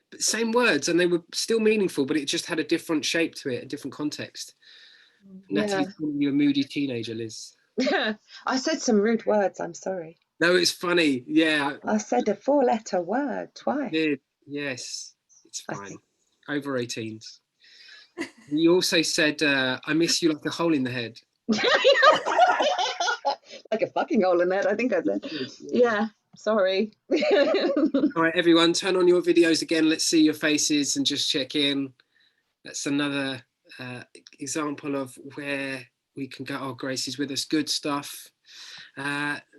But same words, and they were still meaningful, but it just had a different shape to it, a different context. Natalie's calling you a moody teenager, Liz. Yeah. I said some rude words. I'm sorry. No, it's funny. Yeah, I said a 4-letter word twice. did. Yes, it's I fine. think. Over 18s. You also said, I miss you like a hole in the head. Like a fucking hole in that, I think I said. Yeah, sorry. All right, everyone, turn on your videos again. Let's see your faces and just check in. That's another example of where we can go. Oh, Grace is with us. Good stuff.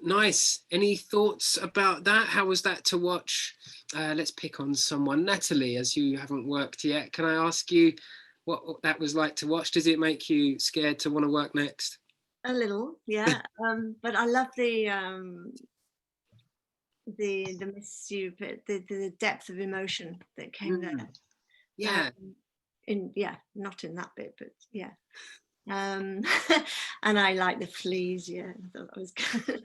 Nice. Any thoughts about that? How was that to watch? Let's pick on someone. Natalie, as you haven't worked yet, can I ask you what that was like to watch? Does it make you scared to want to work next? A little, yeah. But I love the miss you bit, the depth of emotion that came there. Yeah. Not in that bit, but yeah. And I like the fleas. Yeah, I thought that was good.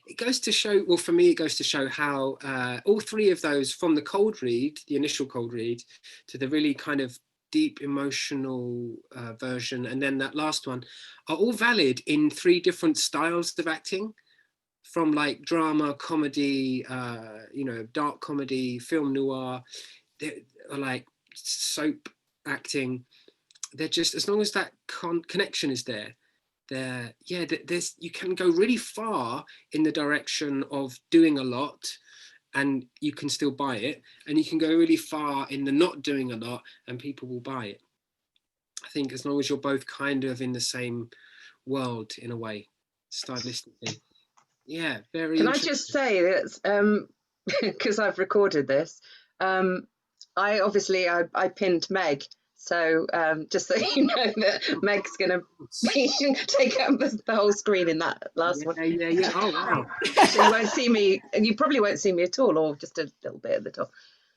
It goes to show, well, for me, it goes to show how all three of those, from the cold read, the initial cold read, to the really kind of deep emotional version, and then that last one, are all valid in three different styles of acting, from like drama, comedy, dark comedy, film noir, or like soap acting. They're just, as long as that connection is there, there's, you can go really far in the direction of doing a lot and you can still buy it, and you can go really far in the not doing a lot and people will buy it. I think as long as you're both kind of in the same world in a way, stylistically. Yeah, very Can I just say that, because I've recorded this, I pinned Meg. So just so you know that Meg's going to take up the whole screen in that last one. Yeah. Oh, wow. So you won't see me, you probably won't see me at all, or just a little bit at the top.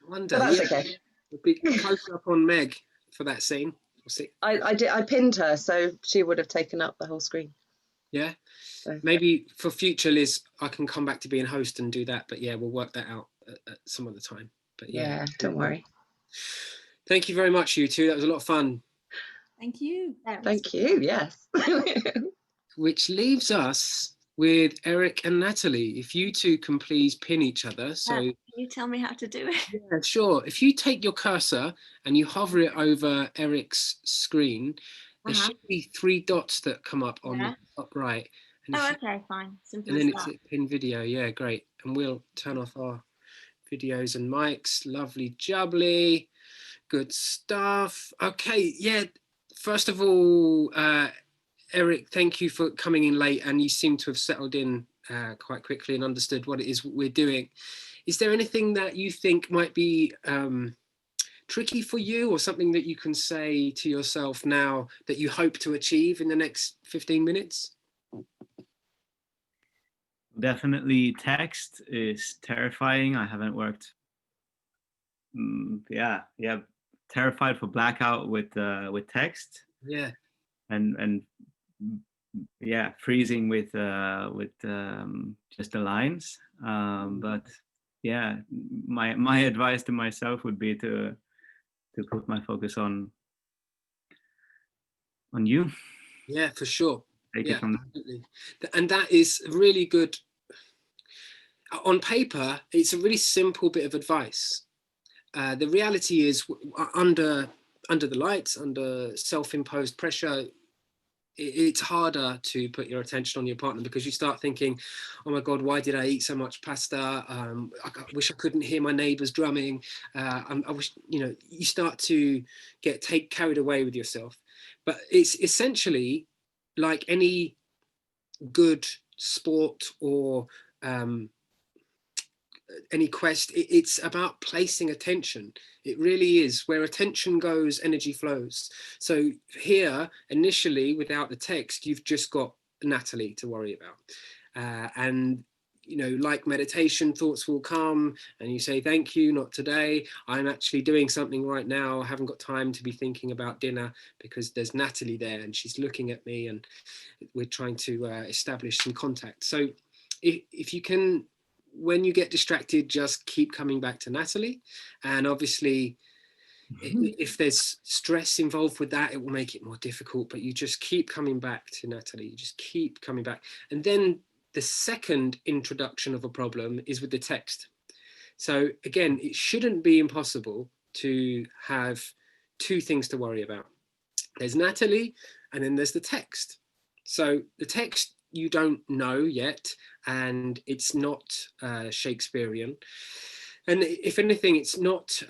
Wonder, but that's okay. We'll be close up on Meg for that scene. We'll see. I pinned her, so she would have taken up the whole screen. Yeah. So. Maybe for future, Liz, I can come back to being host and do that. But yeah, we'll work that out at some other time. But yeah, don't worry. Thank you very much, you two. That was a lot of fun. Thank you. Thank you, yes. Which leaves us with Eric and Natalie. If you two can please pin each other. So Can you tell me how to do it? yeah, sure. If you take your cursor and you hover it over Eric's screen, there should be 3 dots that come up on the top right. And okay, fine. Simple and then as it's a pin video. Yeah, great. And we'll turn off our videos and mics. Lovely jubbly. Good stuff. Okay, yeah. First of all, Eric, thank you for coming in late, and you seem to have settled in quite quickly and understood what it is we're doing. Is there anything that you think might be tricky for you, or something that you can say to yourself now that you hope to achieve in the next 15 minutes? Definitely text is terrifying. I haven't worked. Terrified for blackout with text. Yeah. And freezing with just the lines. But yeah, my advice to myself would be to put my focus on you. Yeah, for sure. Take it from absolutely. And that is really good. On paper, it's a really simple bit of advice. The reality is, under the lights, under self-imposed pressure, it's harder to put your attention on your partner, because you start thinking, oh my God, why did I eat so much pasta? I wish I couldn't hear my neighbors drumming. I wish, you start to get carried away with yourself. But it's essentially like any good sport or any quest, it's about placing attention. It really is. Where attention goes, energy flows. So here, initially, without the text, you've just got Natalie to worry about. And you know, like meditation, thoughts will come and you say, thank you, not today. I'm actually doing something right now. I haven't got time to be thinking about dinner because there's Natalie there and she's looking at me and we're trying to establish some contact. So if you can, when you get distracted, just keep coming back to Natalie. And obviously, if there's stress involved with that, it will make it more difficult, but you just keep coming back to Natalie. You just keep coming back. And then the second introduction of a problem is with the text. So again, it shouldn't be impossible to have two things to worry about. There's Natalie, and then there's the text. So the text you don't know yet, and it's not Shakespearean. And if anything, it's not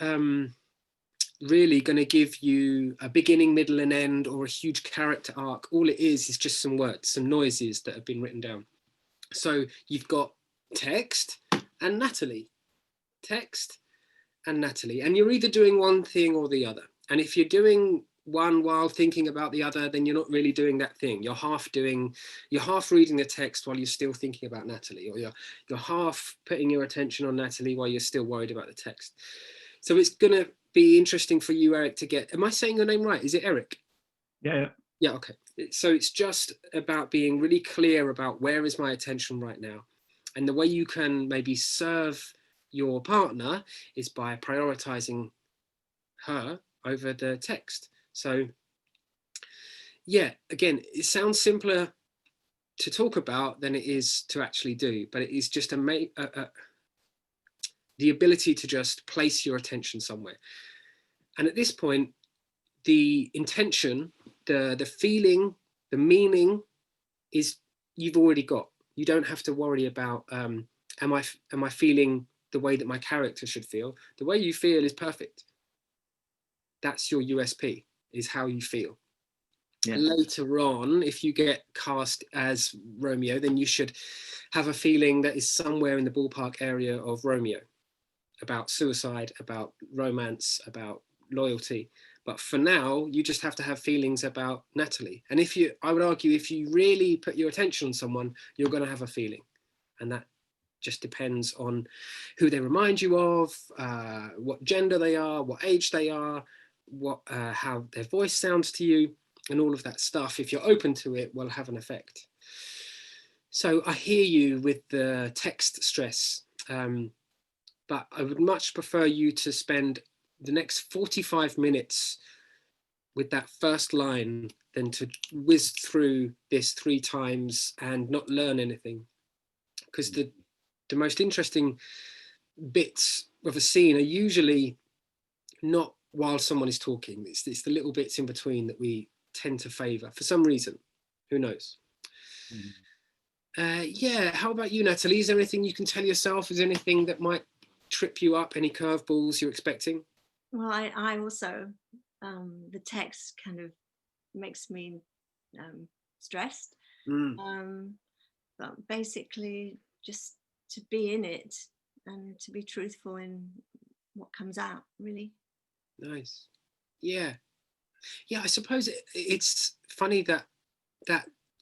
really going to give you a beginning, middle, and end, or a huge character arc. All it is just some words, some noises that have been written down. So you've got text and Natalie, text and Natalie, and you're either doing one thing or the other. And if you're doing one while thinking about the other, then you're not really doing that thing. You're half reading the text while you're still thinking about Natalie, or you're half putting your attention on Natalie while you're still worried about the text. So it's gonna be interesting for you, Eric, to get, am I saying your name right? Is it Eric? Yeah. Yeah, okay. So it's just about being really clear about where is my attention right now. And the way you can maybe serve your partner is by prioritizing her over the text. So yeah, again, it sounds simpler to talk about than it is to actually do, but it is just the ability to just place your attention somewhere. And at this point, the intention, the feeling, the meaning is you've already got. You don't have to worry about am I feeling the way that my character should feel. The way you feel is perfect. That's your USP, is how you feel. Yeah. Later on, if you get cast as Romeo, then you should have a feeling that is somewhere in the ballpark area of Romeo, about suicide, about romance, about loyalty. But for now, you just have to have feelings about Natalie. And I would argue, if you really put your attention on someone, you're going to have a feeling. And that just depends on who they remind you of, what gender they are, what age they are, how their voice sounds to you, and all of that stuff. If you're open to it, will have an effect. So I hear you with the text stress, but I would much prefer you to spend the next 45 minutes with that first line than to whiz through this 3 times and not learn anything. Because the most interesting bits of a scene are usually not while someone is talking. It's the little bits in between that we tend to favor for some reason. Who knows? Yeah, how about you, Natalie? Is there anything you can tell yourself? Is there anything that might trip you up? Any curveballs you're expecting? Well, I also, the text kind of makes me stressed. But basically just to be in it and to be truthful in what comes out, really. Nice. Yeah. I suppose it's funny that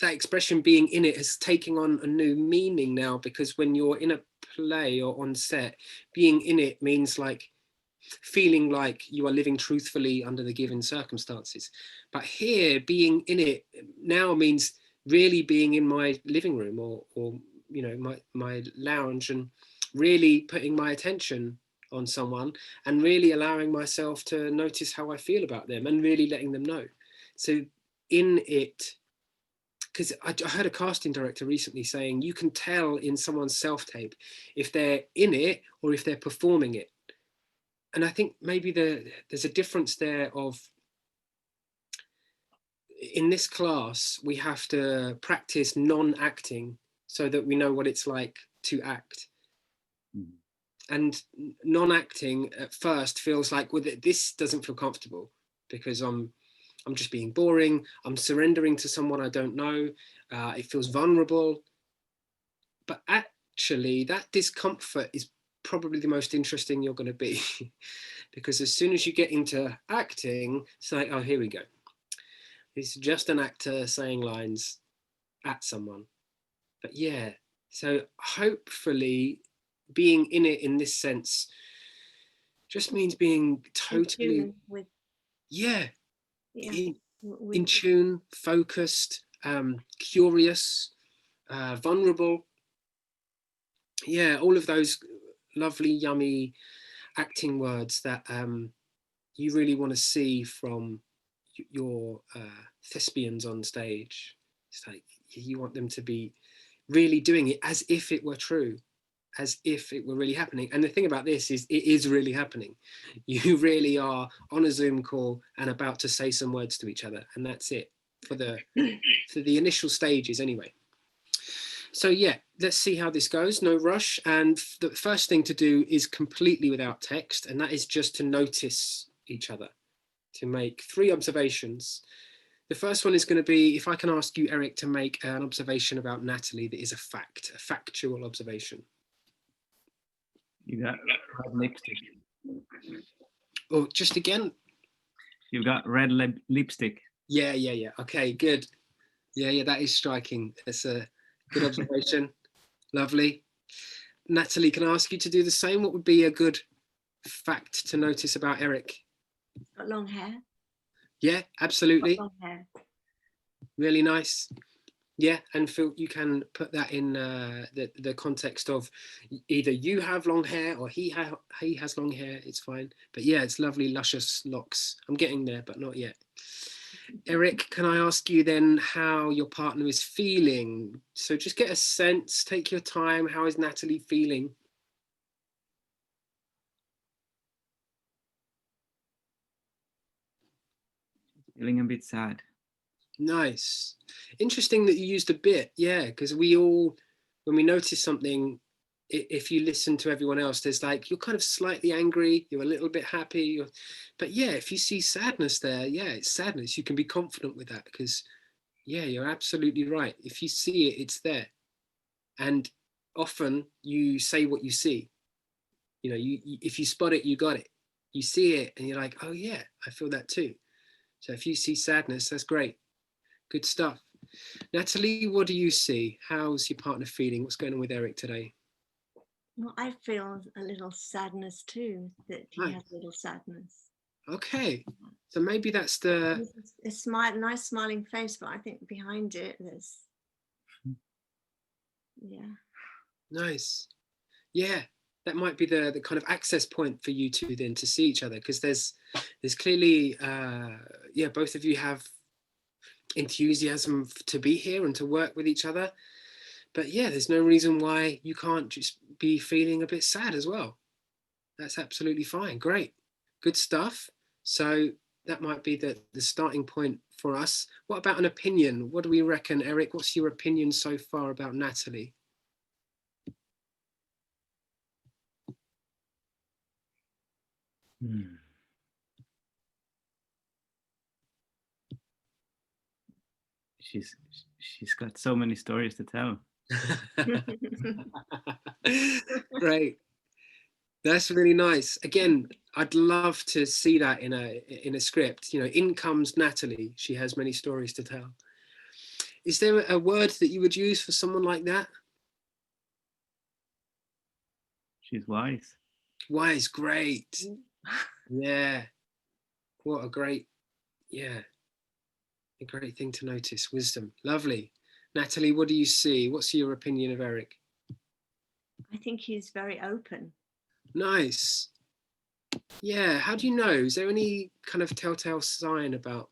expression, being in it, has taken on a new meaning now, because when you're in a play or on set, being in it means like feeling like you are living truthfully under the given circumstances. But here, being in it now means really being in my living room or you know, my lounge, and really putting my attention on someone and really allowing myself to notice how I feel about them and really letting them know. So in it, because I heard a casting director recently saying you can tell in someone's self-tape if they're in it or if they're performing it. And I think maybe there's a difference there of, in this class, we have to practice non-acting so that we know what it's like to act. And non-acting at first feels like, well, this doesn't feel comfortable because I'm just being boring. I'm surrendering to someone I don't know. It feels vulnerable. But actually, that discomfort is probably the most interesting you're going to be. Because as soon as you get into acting, it's like, oh, here we go. It's just an actor saying lines at someone. But yeah, So hopefully being in it in this sense just means being totally, tune with, yeah, yeah, in tune, focused, curious, vulnerable. Yeah, all of those lovely, yummy acting words that you really want to see from your thespians on stage. It's like you want them to be really doing it as if it were true, as if it were really happening. And the thing about this is it is really happening. You really are on a Zoom call and about to say some words to each other, and that's it for the initial stages anyway. So yeah, let's see how this goes. No rush. And the first thing to do is completely without text, and that is just to notice each other, to make 3 observations. The first one is going to be, if I can ask you, Eric, to make an observation about Natalie that is a fact, a factual observation. You got red lipstick. Oh, just again? You got red lipstick. Yeah. Okay, good. Yeah, that is striking. That's a good observation. Lovely. Natalie, can I ask you to do the same? What would be a good fact to notice about Eric? Got long hair. Yeah, absolutely. Got long hair. Really nice. Yeah, and Phil, you can put that in the context of either you have long hair or he has long hair. It's fine. But yeah, it's lovely, luscious locks. I'm getting there, but not yet. Eric, can I ask you then how your partner is feeling? So just get a sense, take your time. How is Natalie feeling? Feeling a bit sad. Nice. Interesting that you used a bit. Yeah, because we all, when we notice something, if you listen to everyone else, there's like, you're kind of slightly angry, you're a little bit happy. But yeah, if you see sadness there, yeah, it's sadness. You can be confident with that because, yeah, you're absolutely right. If you see it, it's there. And often you say what you see. You know, if you spot it, you got it. You see it and you're like, oh yeah, I feel that too. So if you see sadness, that's great. Good stuff. Natalie, what do you see? How's your partner feeling? What's going on with Eric today? Well, I feel a little sadness too, that he Right. has a little sadness. Okay. So maybe that's the... A smile, nice smiling face, but I think behind it there's... Yeah. Nice. Yeah, that might be the kind of access point for you two then to see each other, because there's clearly, yeah, both of you have enthusiasm to be here and to work with each other. But yeah, there's no reason why you can't just be feeling a bit sad as well. That's absolutely fine. Great. Good stuff. So that might be the starting point for us. What about an opinion? What do we reckon, Eric? What's your opinion so far about Natalie? She's got so many stories to tell. Great. That's really nice. Again, I'd love to see that in a script. You know, in comes Natalie. She has many stories to tell. Is there a word that you would use for someone like that? She's wise. Wise, great. Yeah. What a great, yeah, a great thing to notice. Wisdom. Lovely. Natalie, what do you see? What's your opinion of Eric? I think he's very open. Nice. Yeah. How do you know? Is there any kind of telltale sign about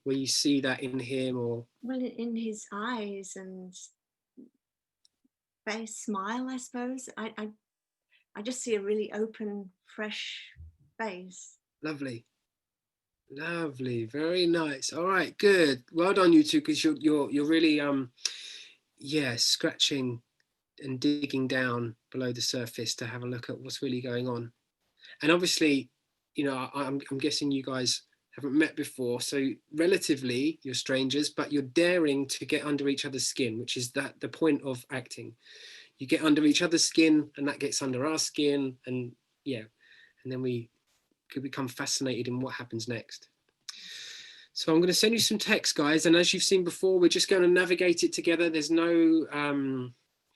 where you see that in him, or? Well, in his eyes and face, smile, I suppose. I just see a really open, fresh face. Lovely. Lovely. Very nice. All right. Good. Well done, you two, because you're really yeah, scratching and digging down below the surface to have a look at what's really going on. And obviously, you know, I'm guessing you guys haven't met before, so relatively you're strangers, but you're daring to get under each other's skin, which is the point of acting. You get under each other's skin, and that gets under our skin, and yeah, and then we could become fascinated in what happens next. So I'm going to send you some text, guys, and as you've seen before, we're just going to navigate it together. There's no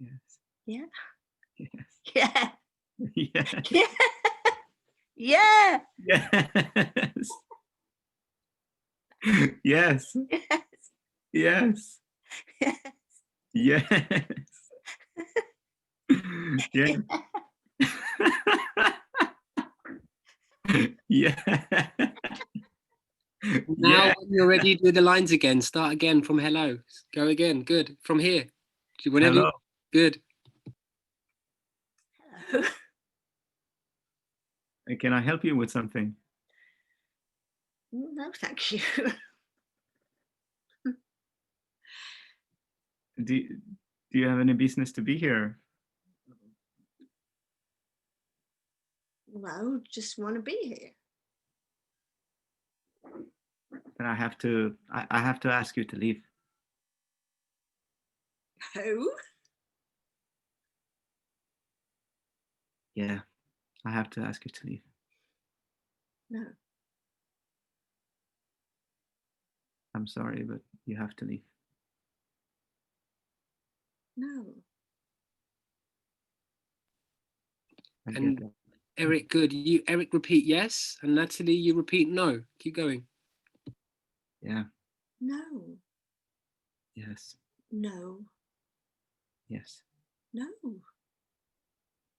Yes. Yeah. Yes. Yeah. Yes. Yeah. Yes. Yes. Yes. Yes. Yes. Yeah. Now, Yeah. when you're ready, do the lines again. Start again from hello. Go again. Good. From here. Whenever. Hello. Good. Hello. Can I help you with something? No, thank you. Do you have any business to be here? Well, just want to be here. Then I have to ask you to leave. No. Yeah, I have to ask you to leave. No. I'm sorry, but you have to leave. No. I get And that. Eric, good. Eric, repeat yes. And Natalie, you repeat no. Keep going. Yeah. No. Yes. No. Yes. No.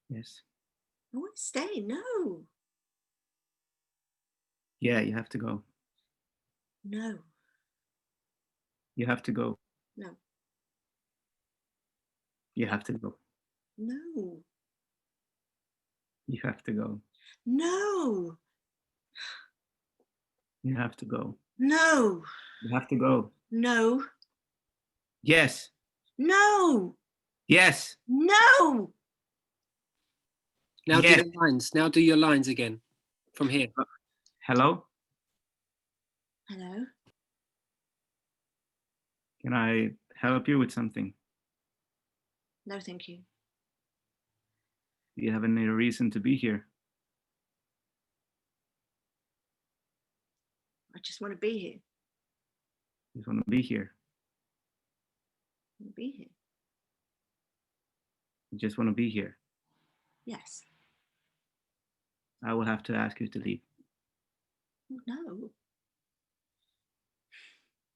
Yes. I want to stay. No. Yeah, you have to go. No. You have to go. No. You have to go. No. You have to go. No. You have to go. No. You have to go. No. Yes. No. Yes. No. Now Yes. do the lines. Now do your lines again. From here. Hello? Hello. Can I help you with something? No, thank you. Do you have any reason to be here? I just want to be here. You just want to be here. I want to be here. You just want to be here. Yes. I will have to ask you to leave. No.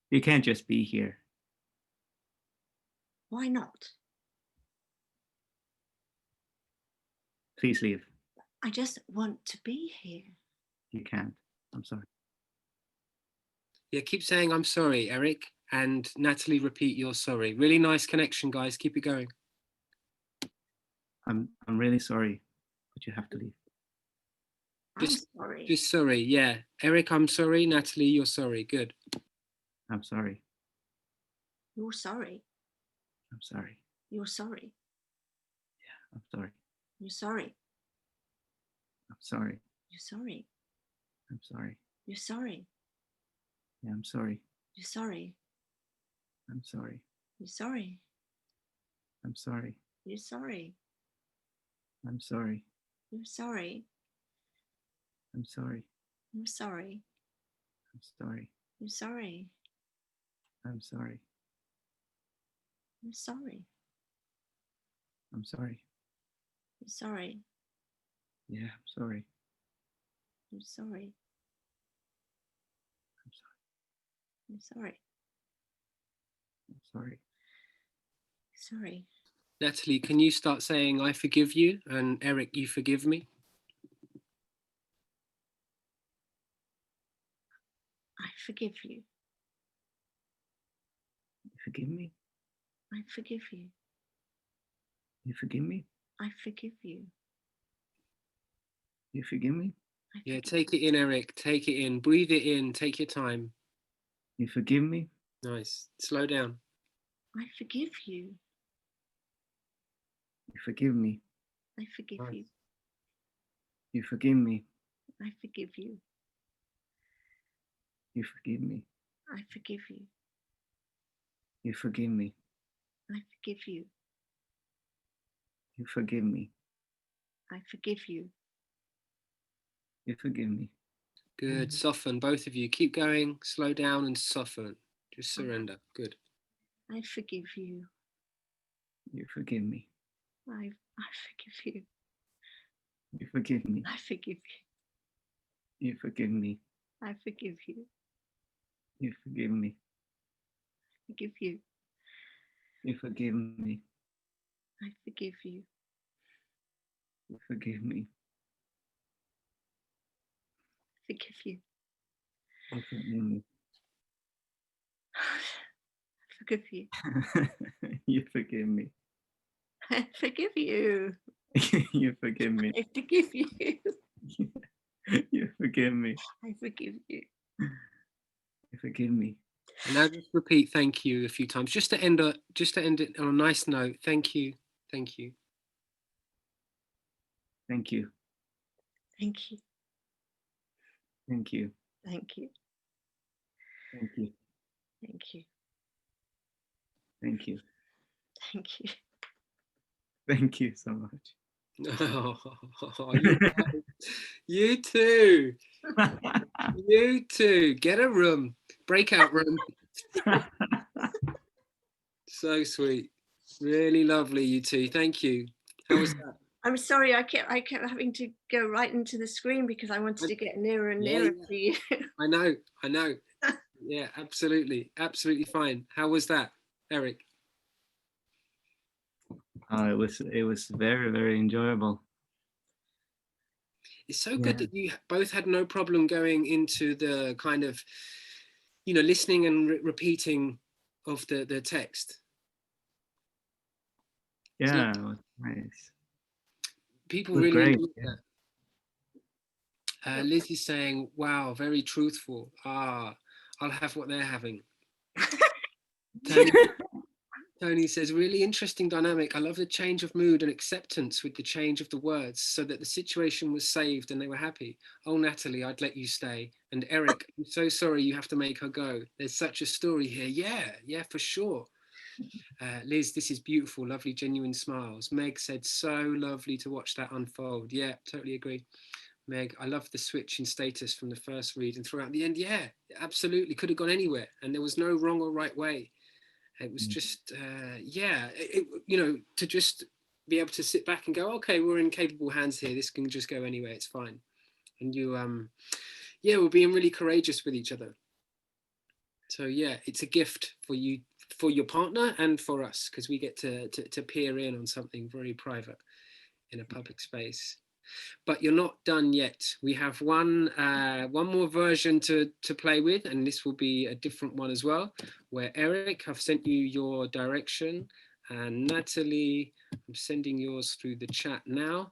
You can't just be here. Why not? Please leave. I just want to be here. You can't. I'm sorry. Yeah, keep saying I'm sorry, Eric. And Natalie, repeat you're sorry. Really nice connection, guys. Keep it going. I'm really sorry, but you have to leave. I'm Just- sorry. Just sorry. Yeah. Eric, I'm sorry. Natalie, you're sorry. Good. I'm sorry. You're sorry. I'm sorry. You're sorry. I'm sorry. You're sorry. I'm sorry. You're sorry. I'm sorry. You're sorry. Yeah, I'm sorry. You're sorry. I'm sorry. You're sorry. I'm sorry. You're sorry. I'm sorry. You're sorry. I'm sorry. You're sorry. I'm sorry. You're sorry. I'm sorry. You're sorry. I'm sorry. You're sorry. Yeah, I'm sorry. You're sorry. I'm sorry. You're sorry. I'm sorry. Sorry. Natalie, can you start saying I forgive you? And Eric, you forgive me? I forgive you. You forgive me? I forgive you. You forgive me? I forgive you. You forgive me? I Yeah, forgive take it in, Eric. Take it in. Breathe it in. Take your time. You forgive me? Nice. Slow down. I forgive you. You forgive me? I forgive Nice. you. You forgive me? I forgive you. You forgive me? I forgive you. You forgive me? I forgive you. You forgive me? I forgive you. You forgive me? Good. Soften, both of you. Keep going. Slow down and soften. Just surrender. Good. I forgive you. You forgive me. I forgive you. You forgive me. I forgive you. You forgive me. I forgive you. You forgive me. Forgive you. You forgive me. I forgive you. You forgive me. Forgive you. You forgive me. Forgive you. You forgive me. I forgive you. You forgive me. I forgive you. You forgive me. I forgive you. You forgive me. And now just repeat thank you a few times, just to end it on a nice note. Thank you. Thank you. Thank you. Thank you. Thank you. Thank you. Thank you. Thank you. Thank you. Thank you. Thank you so much. Oh, you too. You too. Get a room. Breakout room. So sweet. Really lovely, you two. Thank you. How was that? I'm sorry, I kept having to go right into the screen because I wanted to get nearer and nearer to you. I know. Yeah, absolutely. Absolutely fine. How was that, Eric? It was very, very enjoyable. It's so good that you both had no problem going into the kind of, listening and repeating of the text. Yeah, it was nice. People It was really great. enjoyed that. Liz is saying, wow, very truthful. I'll have what they're having. Tony says, really interesting dynamic. I love the change of mood and acceptance with the change of the words so that the situation was saved and they were happy. Oh, Natalie, I'd let you stay. And Eric, I'm so sorry you have to make her go. There's such a story here. Yeah, for sure. Liz, this is beautiful, lovely, genuine smiles. Meg said, so lovely to watch that unfold. Yeah, totally agree. Meg, I love the switch in status from the first read and throughout the end. Yeah, absolutely. Could have gone anywhere. And there was no wrong or right way. It was just, to just be able to sit back and go, okay, we're in capable hands here. This can just go anywhere. It's fine. And you, we're being really courageous with each other. So yeah, it's a gift for you, for your partner and for us, because we get to peer in on something very private in a public space. But you're not done yet. We have one more version to play with, and this will be a different one as well, where Eric, I've sent you your direction, and Natalie, I'm sending yours through the chat now.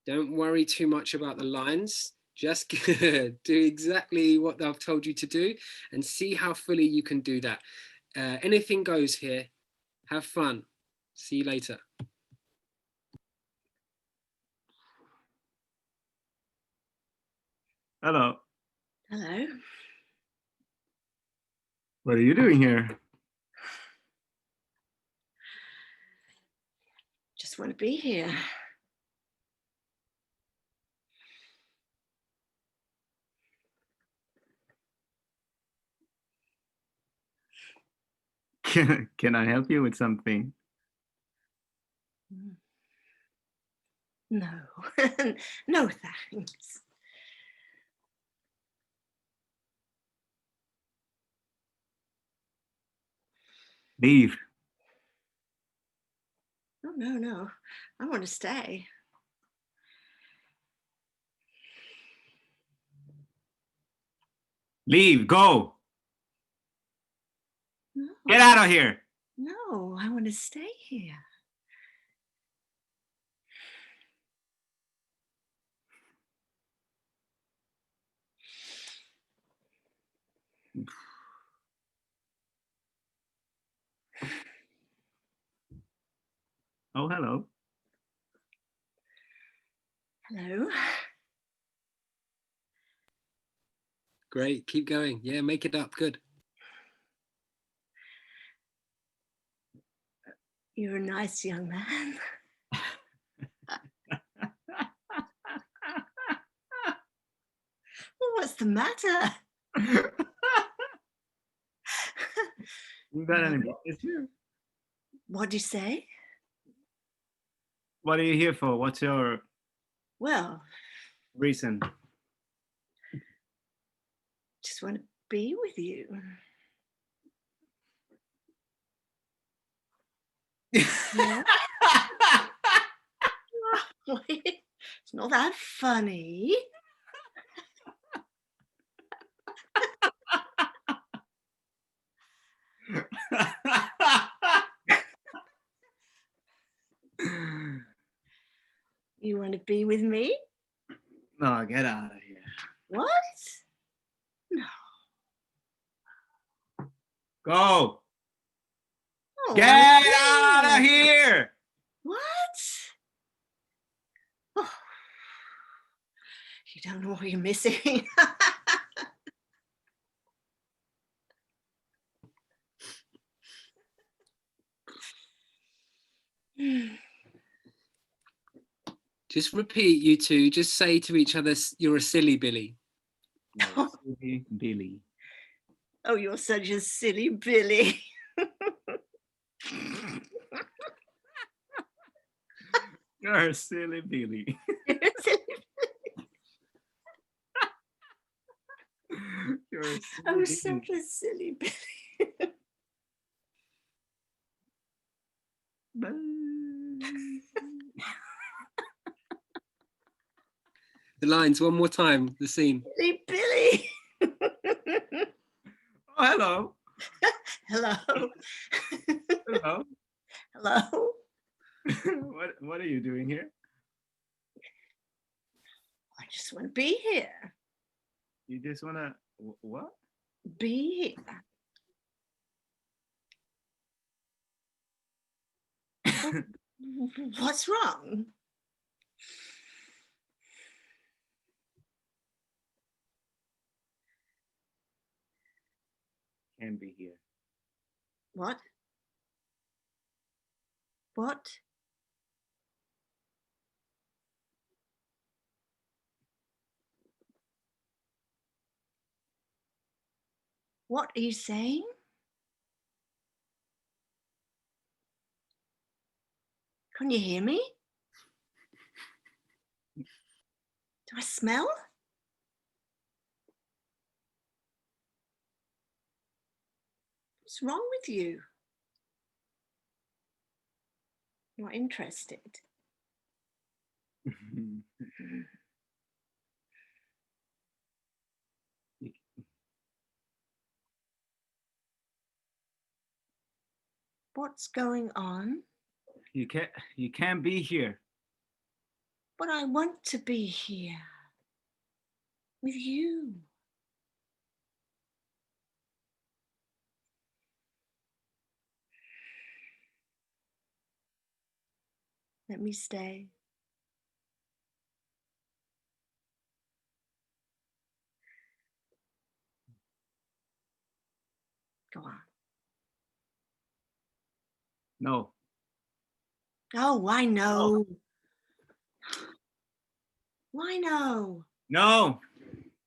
Don't worry too much about the lines. Just do exactly what I've told you to do and see how fully you can do that. Anything goes here. Have fun. See you later. Hello. Hello. What are you doing here? Just want to be here. Can I help you with something? No, no thanks. Leave. Oh, no, I want to stay. Leave, go. No, Get out of here. no, I want to stay here. Oh, hello. Hello. Great, keep going. Yeah, make it up. Good. You're a nice young man. Well, what's the matter? You got any boys here? What'd you say? What are you here for? What's your Well, reason? just want to be with you. Yeah. It's not that funny. You want to be with me? No, get out of here. What? No. Go. Oh, Get out of here. What? Oh, you don't know what you're missing. Just repeat, you two. Just say to each other, "You're a silly Billy." No, silly Billy. Oh, you're such a silly Billy. You're a silly Billy. You're a silly I'm Billy. such a silly Billy. The lines one more time. The scene. Silly Billy. Oh, hello. Hello. Hello. Hello. What are you doing here? I just want to be here. You just wanna what? Be here. What's wrong? Can be here. What? What? What are you saying? Can you hear me? Do I smell? What's wrong with you? Not interested. What's going on? You can't be here. But I want to be here with you. Let me stay. Go on. No. Oh, why no? Why no? No.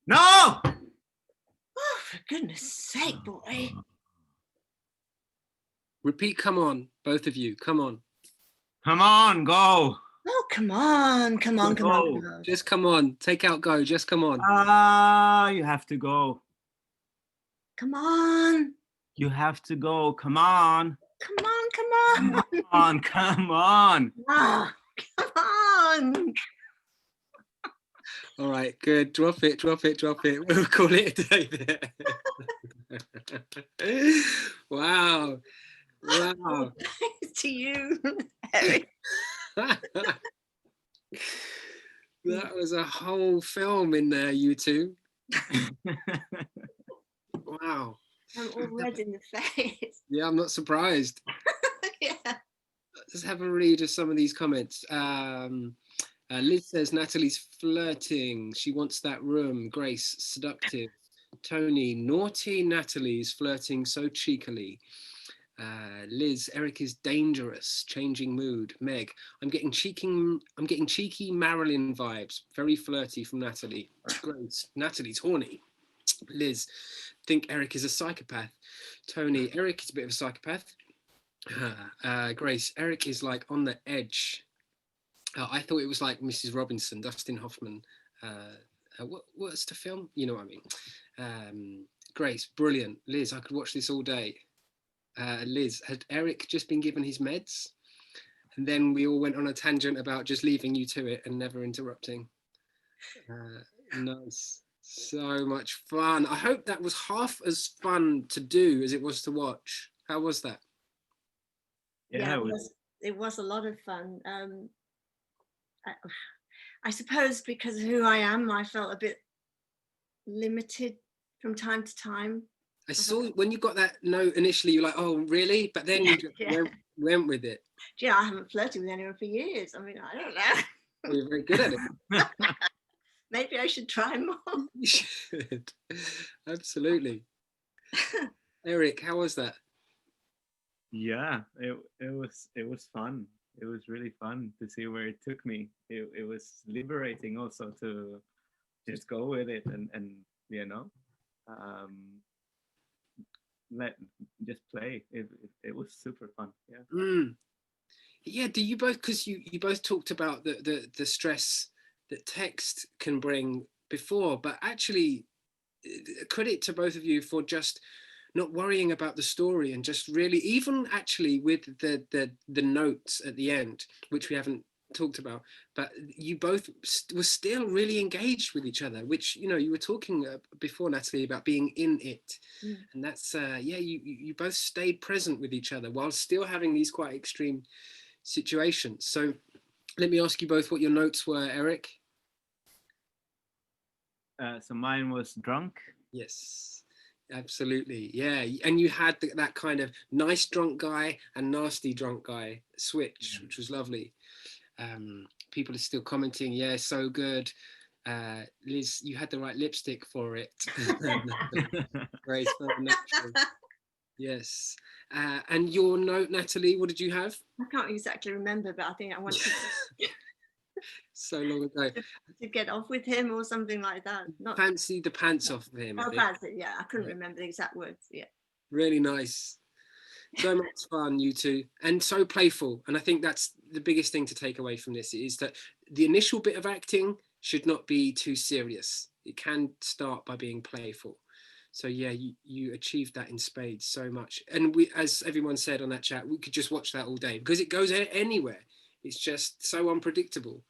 No. Oh, for goodness sake, boy. Repeat. Come on, both of you. Come on. Come on, go. Oh, come on, come on, come on. Come on. Just come on. Take out go. Just come on. You have to go. Come on. You have to go. Come on. Come on, come on. Come on, come on. Ah, come on. All right. Good. Drop it. Drop it. Drop it. We'll call it a day there. Wow. Wow. To you, Eric. That was a whole film in there, you two. Wow. I'm all red in the face. Yeah, I'm not surprised. Yeah. Let's have a read of some of these comments. Liz says Natalie's flirting. She wants that room. Grace, seductive. Tony, naughty Natalie's flirting so cheekily. Liz, Eric is dangerous, changing mood. Meg, I'm getting cheeky Marilyn vibes, very flirty from Natalie. Grace, Natalie's horny. Liz, think Eric is a psychopath. Tony, Eric is a bit of a psychopath. Grace, Eric is like on the edge. I thought it was like Mrs. Robinson, Dustin Hoffman. What's the film? You know what I mean. Grace, brilliant. Liz, I could watch this all day. Liz, had Eric just been given his meds? And then we all went on a tangent about just leaving you to it and never interrupting. Nice. So much fun. I hope that was half as fun to do as it was to watch. How was that? Yeah, Yeah, it was a lot of fun. I suppose because of who I am, I felt a bit limited from time to time. I saw when you got that note initially, you're like, oh, really? But then you just Yeah. went with it. Yeah, I haven't flirted with anyone for years. I mean, I don't know. Well, you're very good at it. Maybe I should try more. You should. Absolutely. Eric, how was that? yeah, it was fun. It was really fun to see where it took me. It was liberating also to just go with it and you know, just play. It was super fun. Yeah. Yeah, do you both, because you both talked about the stress that text can bring before, but actually credit to both of you for just not worrying about the story and just really, even actually with the notes at the end, which we haven't talked about, but you both were still really engaged with each other, which, you know, you were talking before, Natalie, about being in it. And that's yeah, you both stayed present with each other while still having these quite extreme situations. So let me ask you both what your notes were, Eric. So mine was drunk. Yes, absolutely. Yeah, and you had that kind of nice drunk guy and nasty drunk guy switch, which was lovely. People are still commenting, yeah, so good. Liz, you had the right lipstick for it. Grace, very natural. Yes. And your note, Natalie, what did you have? I can't exactly remember, but I think I wanted So long ago. to get off with him or something like that. Not Fancy the pants off him. I oh, think. fancy, yeah. I couldn't remember the exact words. Yeah. Really nice. So much fun, you two, and so playful. And I think that's the biggest thing to take away from this, is that the initial bit of acting should not be too serious. It can start by being playful. So yeah, you achieved that in spades so much. And we, as everyone said on that chat, we could just watch that all day because it goes anywhere. It's just so unpredictable.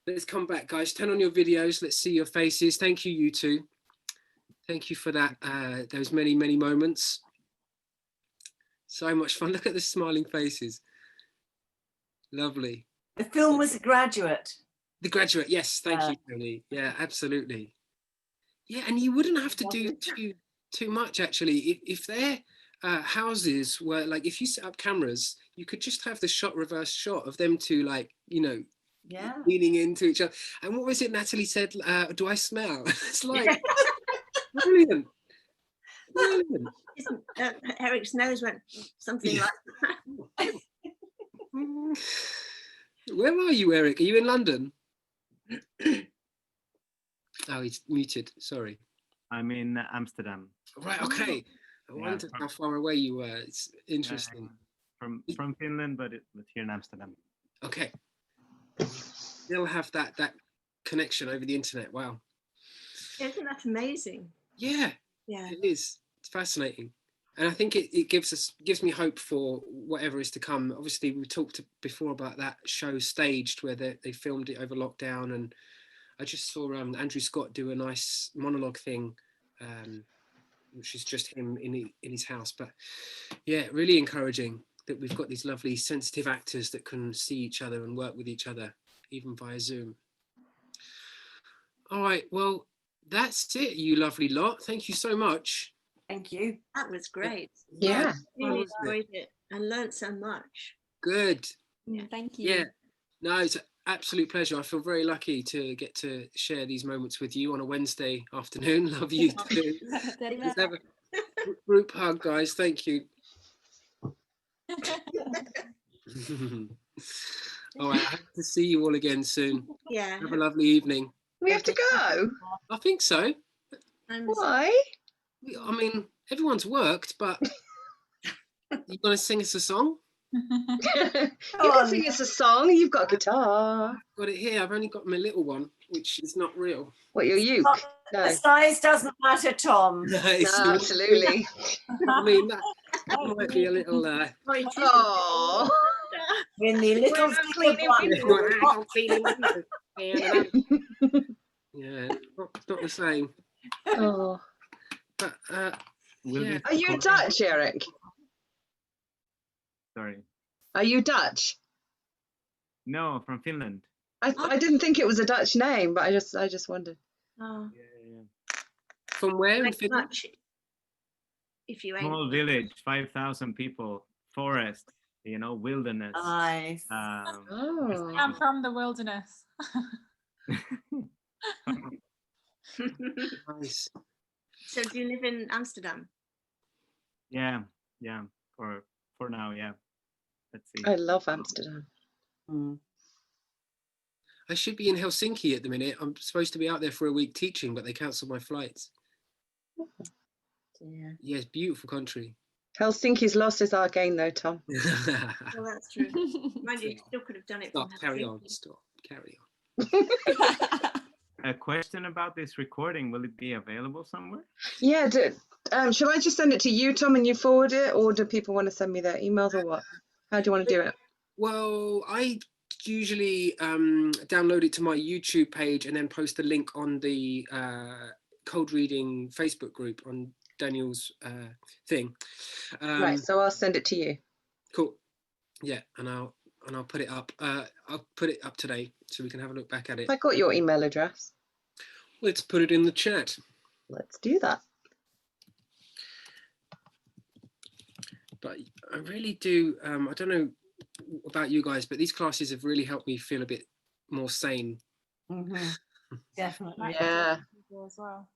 Let's come back, guys. Turn on your videos. Let's see your faces. Thank you, you two. Thank you for that. Those many, many moments. So much fun. Look at the smiling faces. Lovely. The film was The Graduate. The Graduate. Yes, thank you, Tony. Yeah, absolutely. Yeah, and you wouldn't have to do too much, actually. If their houses were like, if you set up cameras, you could just have the reverse shot of them two, like, you know, leaning into each other. And what was it Natalie said? Do I smell? It's like brilliant. Brilliant. Eric's nose went something like that. Where are you, Eric? Are you in London? Oh, he's muted. Sorry. I'm in Amsterdam. Right. Okay. I wondered how far away you were. It's interesting. From Finland, but here in Amsterdam. Okay. Still have that connection over the internet. Wow. Isn't that amazing? Yeah. Yeah. It is. It's fascinating. And I think it gives me hope for whatever is to come. Obviously, we talked before about that show Staged, where they filmed it over lockdown, and I just saw Andrew Scott do a nice monologue thing, which is just him in his house. But yeah, really encouraging that we've got these lovely sensitive actors that can see each other and work with each other, even via Zoom. All right, well, that's it, you lovely lot. Thank you so much. Thank you. That was great. Yeah. Really enjoyed it and learned so much. Good. Thank you. Yeah. No, it's an absolute pleasure. I feel very lucky to get to share these moments with you on a Wednesday afternoon. Love you too. Let's have a group hug, guys. Thank you. All right, I hope to see you all again soon. Yeah. Have a lovely evening. We have to go. I think so. And Why? I mean, everyone's worked, but You gonna sing us a song? You can sing us a song. You've got a guitar. Got it here. I've only got my little one, which is not real. What, your uke? The No. size doesn't matter, Tom. No, absolutely. I mean, that might be a little. Oh. In the little cleaning Yeah, not the same. Oh. But Will yeah. this Are you recording- Dutch, Eric? Sorry. Are you Dutch? No, from Finland. I didn't think it was a Dutch name, but I just wondered. Oh, Yeah. From where in like Finland? much if you ain't. Small village, 5,000 people, forest, wilderness. Nice. Oh. I'm from the wilderness. Nice. So do you live in Amsterdam? Yeah. For now, yeah. Let's see. I love Amsterdam. Mm. I should be in Helsinki at the minute. I'm supposed to be out there for a week teaching, but they cancelled my flights. Yeah. Yeah, it's a beautiful country. Helsinki's loss is our gain, though, Tom. Well, that's true. Mind you, you still could have done it. Stop, from carry on, Helsinki. stop, carry on. A question about this recording, will it be available somewhere? Yeah. Shall I just send it to you, Tom, and you forward it, or do people want to send me their emails, or what? How do you want to do it? Well, I usually download it to my YouTube page and then post a link on the Cold Reading Facebook group on Daniel's thing. Right. So I'll send it to you. Cool. Yeah, and I'll put it up. I'll put it up today so we can have a look back at it. I got your email address. Let's put it in the chat. Let's do that. But I really do. I don't know about you guys, but these classes have really helped me feel a bit more sane. Mhm. Definitely. Yeah. As well.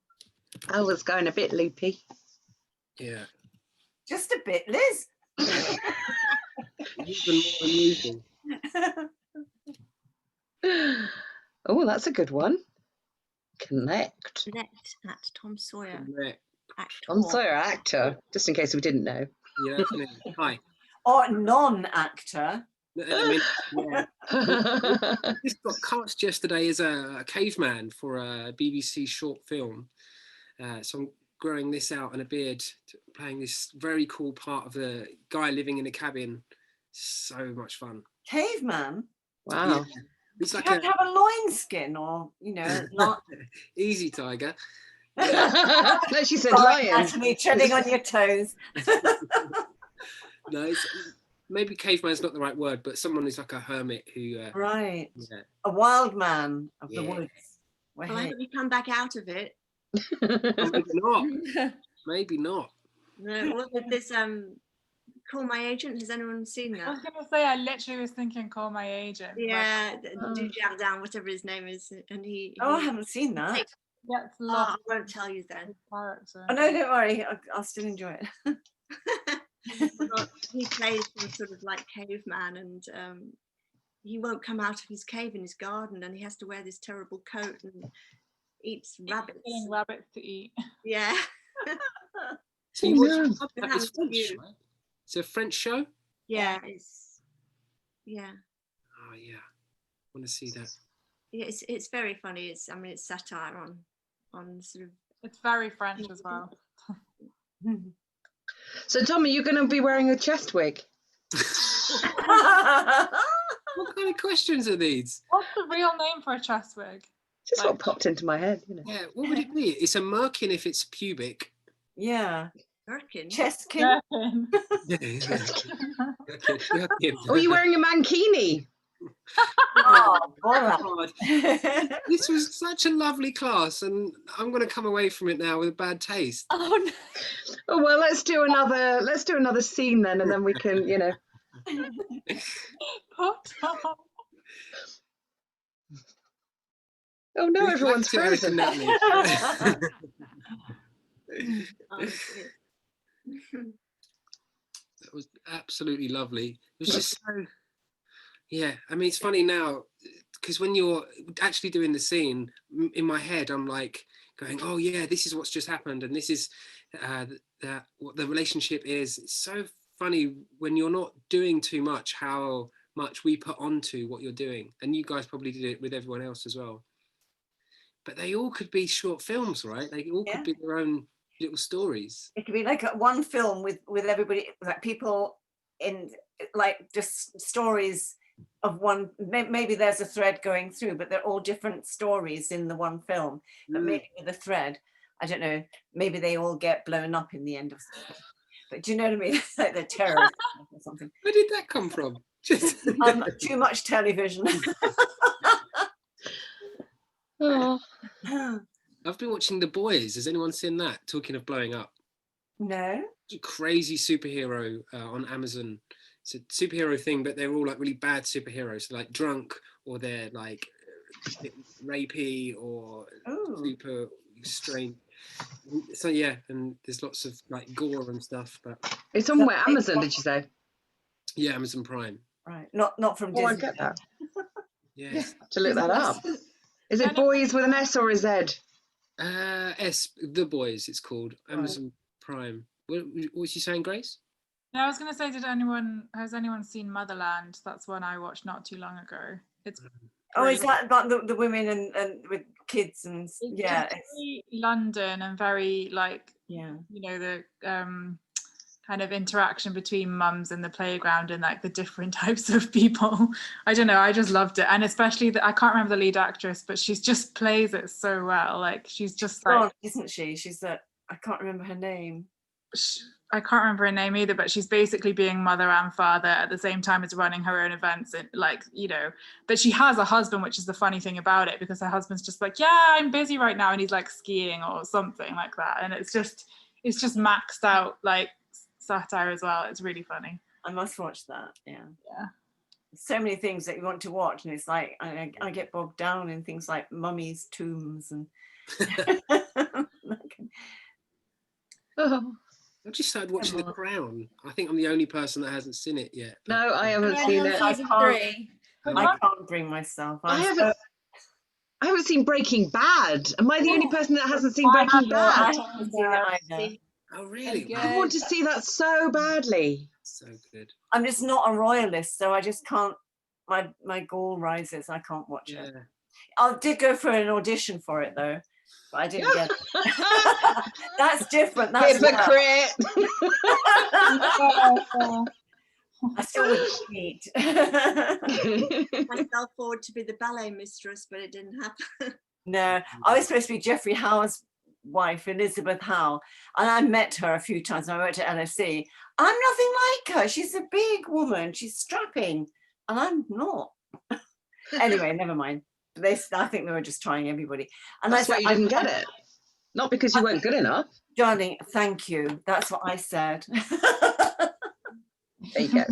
I was going a bit loopy. Yeah, Just a bit, Liz. even more than usual. Oh, that's a good one. Connect. Connect at Tom Sawyer. Yeah, Actor. Tom Sawyer actor, just in case we didn't know. yeah, definitely. Hi. Or non-actor. I mean, yeah. Just got cast yesterday as a caveman for a BBC short film. So I'm growing this out and a beard, playing this very cool part of the guy living in a cabin. So much fun. Caveman. Wow. It's You like don't a have a loin skin or, not. easy tiger. No, she said Sorry, lion. Natalie, treading on your toes. No, maybe caveman's not the right word, but someone who's like a hermit who. Right. Yeah. A wild man of the Yeah. woods. Well, Well, I hey, hope you come back out of it. Oh, maybe not. Maybe not. No, what with this Call My Agent? Has anyone seen I was that? gonna say I literally was thinking Call My Agent. but Yeah, Oh. do jam down, whatever his name is, and he. oh, I he- haven't seen that. gets Oh, lost I won't tell you then. in character. Oh, no, don't worry. I'll still enjoy it. Well, he plays some sort of like caveman, and he won't come out of his cave in his garden, and he has to wear this terrible coat and eats rabbits. Getting rabbits to eat. Yeah. So you watch Yeah. that How was French, you- right? It's a French show. Yeah, it's yeah. Oh yeah, I want to see that. Yeah, it's very funny. It's it's satire on sort of It's very French as well. So, Tom, are you going to be wearing a chest wig? What kind of questions are these? What's the real name for a chest wig? Just what popped into my head, Yeah, what would it be? It's a merkin if it's pubic. Yeah. Gherkin. Chestkin. Gherkin. Oh, you're wearing a mankini. Oh, all right. God. This was such a lovely class, and I'm going to come away from it now with a bad taste. Oh no. Oh, well, let's do another scene then, and then we can, Poor Tom. Oh no, Back everyone's to Eric and frozen. Natalie. Oh, dear. That was absolutely lovely. It was just so, yeah. I mean, it's funny now because when you're actually doing the scene in my head, I'm like going, "Oh yeah, this is what's just happened, and this is that what the relationship is." It's so funny when you're not doing too much, how much we put onto what you're doing. And you guys probably did it with everyone else as well. But they all could be short films, right? They all could be their own little stories. It could be like one film with everybody, like people in, like just stories of one. Maybe there's a thread going through, but they're all different stories in the one film. But maybe with a thread, I don't know. Maybe they all get blown up in the end of. But do you know what I mean? It's like they're terrorists or something. Where did that come from? Too much television. Oh. I've been watching The Boys. Has anyone seen that? Talking of blowing up. No. It's a crazy superhero on Amazon. It's a superhero thing, but they're all like really bad superheroes. So like drunk, or they're like rapey, or super strange. So yeah, and there's lots of like gore and stuff. But It's on where? Amazon, did you say? Yeah, Amazon Prime. Right. Not from Disney. Oh, I get that. Yes. To look that up. Is it Boys with an S or a Z? S, The Boys, it's called. Amazon Prime. What was you saying, Grace? No, I was going to say, has anyone seen Motherland? That's one I watched not too long ago. It's is that about the women and with kids and it's very London and very like you know, the kind of interaction between mums and the playground and like the different types of people. I don't know, I just loved it. And especially I can't remember the lead actress, but she's just plays it so well. Like she's just like, isn't she? She's that, I can't remember her name. I can't remember her name either, but she's basically being mother and father at the same time as running her own events, and like, you know, but she has a husband, which is the funny thing about it, because her husband's just like, yeah, I'm busy right now, and he's like skiing or something like that, and it's just maxed out like satire as well. It's really funny. I must watch that. Yeah. So many things that you want to watch, and it's like I get bogged down in things like mummies' tombs and I just started watching The Crown. I think I'm the only person that hasn't seen it yet. No, I haven't seen it. I can't bring myself. I haven't seen Breaking Bad. Am I the only person that hasn't seen Breaking Bad? I haven't seen it either. Oh, really? I want to see that so badly. So good. I'm just not a royalist, so I just can't. My gall rises. I can't watch it. I did go for an audition for it though, but I didn't get it. That's different. That's hypocrite. I still wouldn't cheat. I fell forward to be the ballet mistress, but it didn't happen. No, I was supposed to be Geoffrey Howe's wife, Elizabeth Howe, and I met her a few times. I worked at LSE. I'm nothing like her. She's a big woman. She's strapping, and I'm not. Anyway, never mind. I think they were just trying everybody. And that's why you didn't get it. Not because you weren't good enough. Darling, thank you. That's what I said. There you go.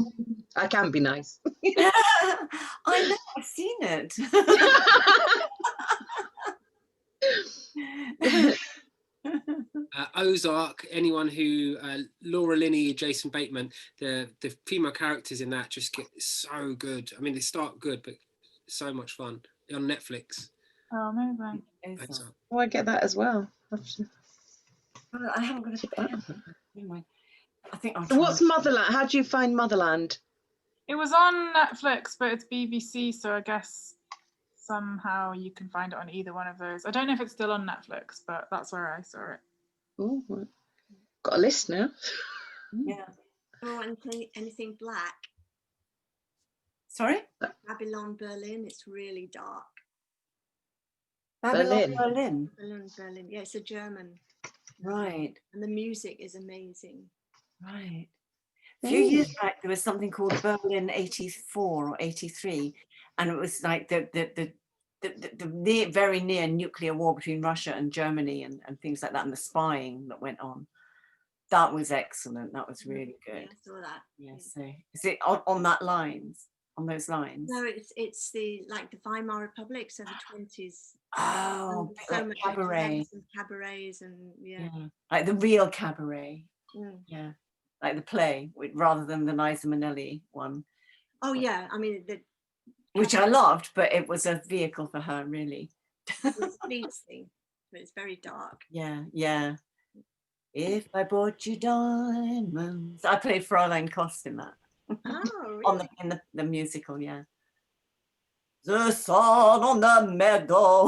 I can be nice. I know, I've seen it. Ozark, anyone who Laura Linney, Jason Bateman, the female characters in that just get so good. I mean, they start good, but so much fun on Netflix. Oh, amazing. Oh, I get that as well. I haven't got a pen. Anyway, I think so what's Motherland? How do you find Motherland? It was on Netflix, but it's BBC, so I guess somehow you can find it on either one of those. I don't know if it's still on Netflix, but that's where I saw it. Oh, got a list now. Yeah. Or anything black. Sorry? Babylon Berlin. It's really dark. Babylon Berlin. Yeah, it's a German. Right. And the music is amazing. Right. A few years back, there was something called Berlin 84 or 83, and it was like the very near nuclear war between Russia and Germany and things like that, and the spying that went on. That was excellent. That was really good. Yeah, I saw that. Yes. Yeah, so is it on that lines? On those lines? No, it's the Weimar Republic, so the 20s. Oh, so like much cabaret. And cabarets and yeah. Like the real cabaret. Mm. Yeah, like the play rather than the Liza Minnelli one. Oh yeah, I mean which I loved, but it was a vehicle for her, really. It's pleasing, but it's very dark. Yeah. If I bought you diamonds. I played Fraulein Kost in that. Oh, On really? in the musical, yeah. The sun on the meadow.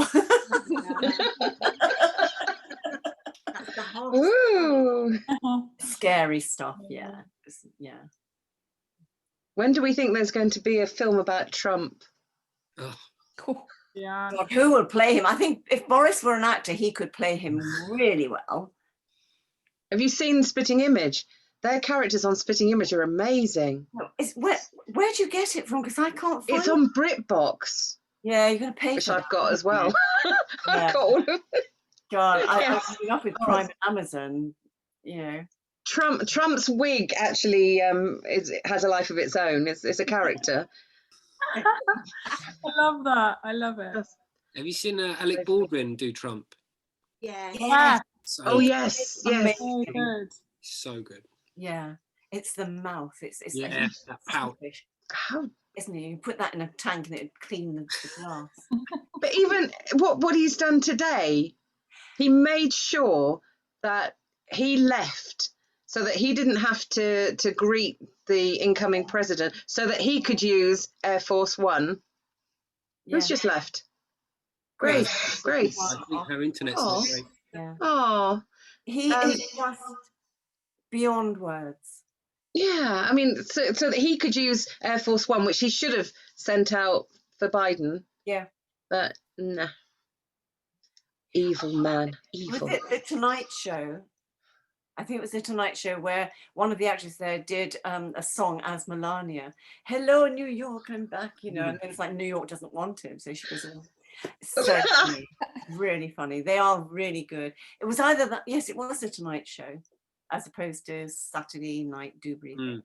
That's the whole Ooh. Scary stuff, yeah. Yeah. When do we think there's going to be a film about Trump? Oh, Cool. Yeah. God, who will play him? I think if Boris were an actor, he could play him really well. Have you seen Spitting Image? Their characters on Spitting Image are amazing. Where do you get it from? Because I can't find It's it. on BritBox, Yeah, you're going to pay which for I've that, got as well. Yeah. I've got all of it. God, I Yes. ended up with Prime and Amazon, you know. Trump's wig actually has a life of its own. It's a character. I love that. I love it. have you seen Alec Baldwin do Trump? Yeah. Yeah. So, Oh yes, yes. So good. so good. Yeah, it's the mouth. It's Yeah, that pout. Scottish, How, isn't it? You put that in a tank and it'd clean the glass. but even what he's done today, he made sure that he left so that he didn't have to greet the incoming president, so that he could use Air Force One. Yeah. Who's just left? Grace. Grace. I think her internet's Oh. not great. Yeah. Oh, He Um, is just beyond words. yeah. I mean, so that he could use Air Force One, which he should have sent out for Biden. Yeah. But nah. Evil man. Was Evil. it the Tonight Show? I think it was the Tonight Show where one of the actors there did a song as Melania. Hello, New York, I'm back. You know, and it's like New York doesn't want him, so she goes. So funny, really funny. They are really good. It was either that. Yes, it was the Tonight Show, as opposed to Saturday Night Dewberry. Mm.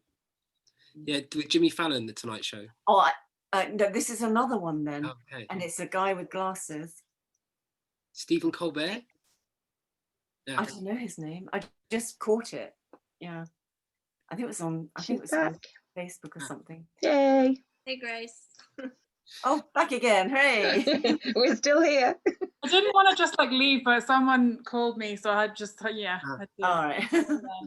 Yeah, with Jimmy Fallon, the Tonight Show. Oh, no, this is another one then, Okay. and it's a guy with glasses. Stephen Colbert. Yeah. I don't know his name. I just caught it. Yeah, I think it was on. I think it She's was on back. Facebook or something. Yay. Hey, Grace. Oh, back again! Hooray! We're still here. I didn't want to just like leave, but someone called me, so I just yeah. Ah. had to- All right.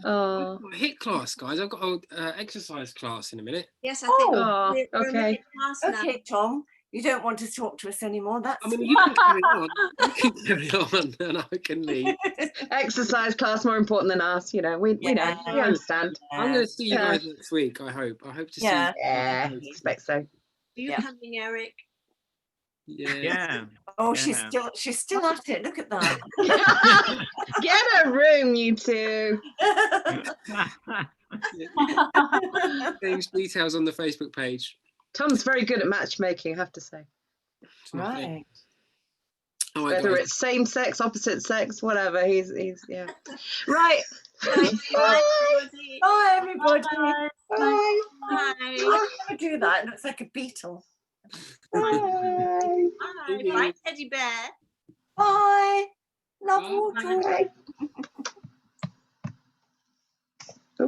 Oh. I've got a HIIT class, guys. I've got an exercise class in a minute. Yes, I think Oh, we're a okay. minute past now. Okay, Tom, you don't want to talk to us anymore. That's I mean, you can carry on. You can carry on, and I can leave. Exercise class more important than us. You know, we know, we Yeah. understand. I'm going to see you Yeah. guys next week. I hope. I hope to Yeah. see. Yeah, expect so. Are you Yeah. coming, Eric? You. Yeah. Yeah. Oh, Yeah. she's still at it. Look at that. Get a room, you two. James details on the Facebook page. Tom's very good at matchmaking, I have to say. It's my thing. Right. All right, Whether guys. it's same sex, opposite sex, whatever. He's yeah. Right. Bye, everybody. Bye, everybody. Bye. Bye. Bye. I never do that. It looks like a beetle. Bye. Bye. Bye, teddy bear. Bye. Love Bye. you all. Bye.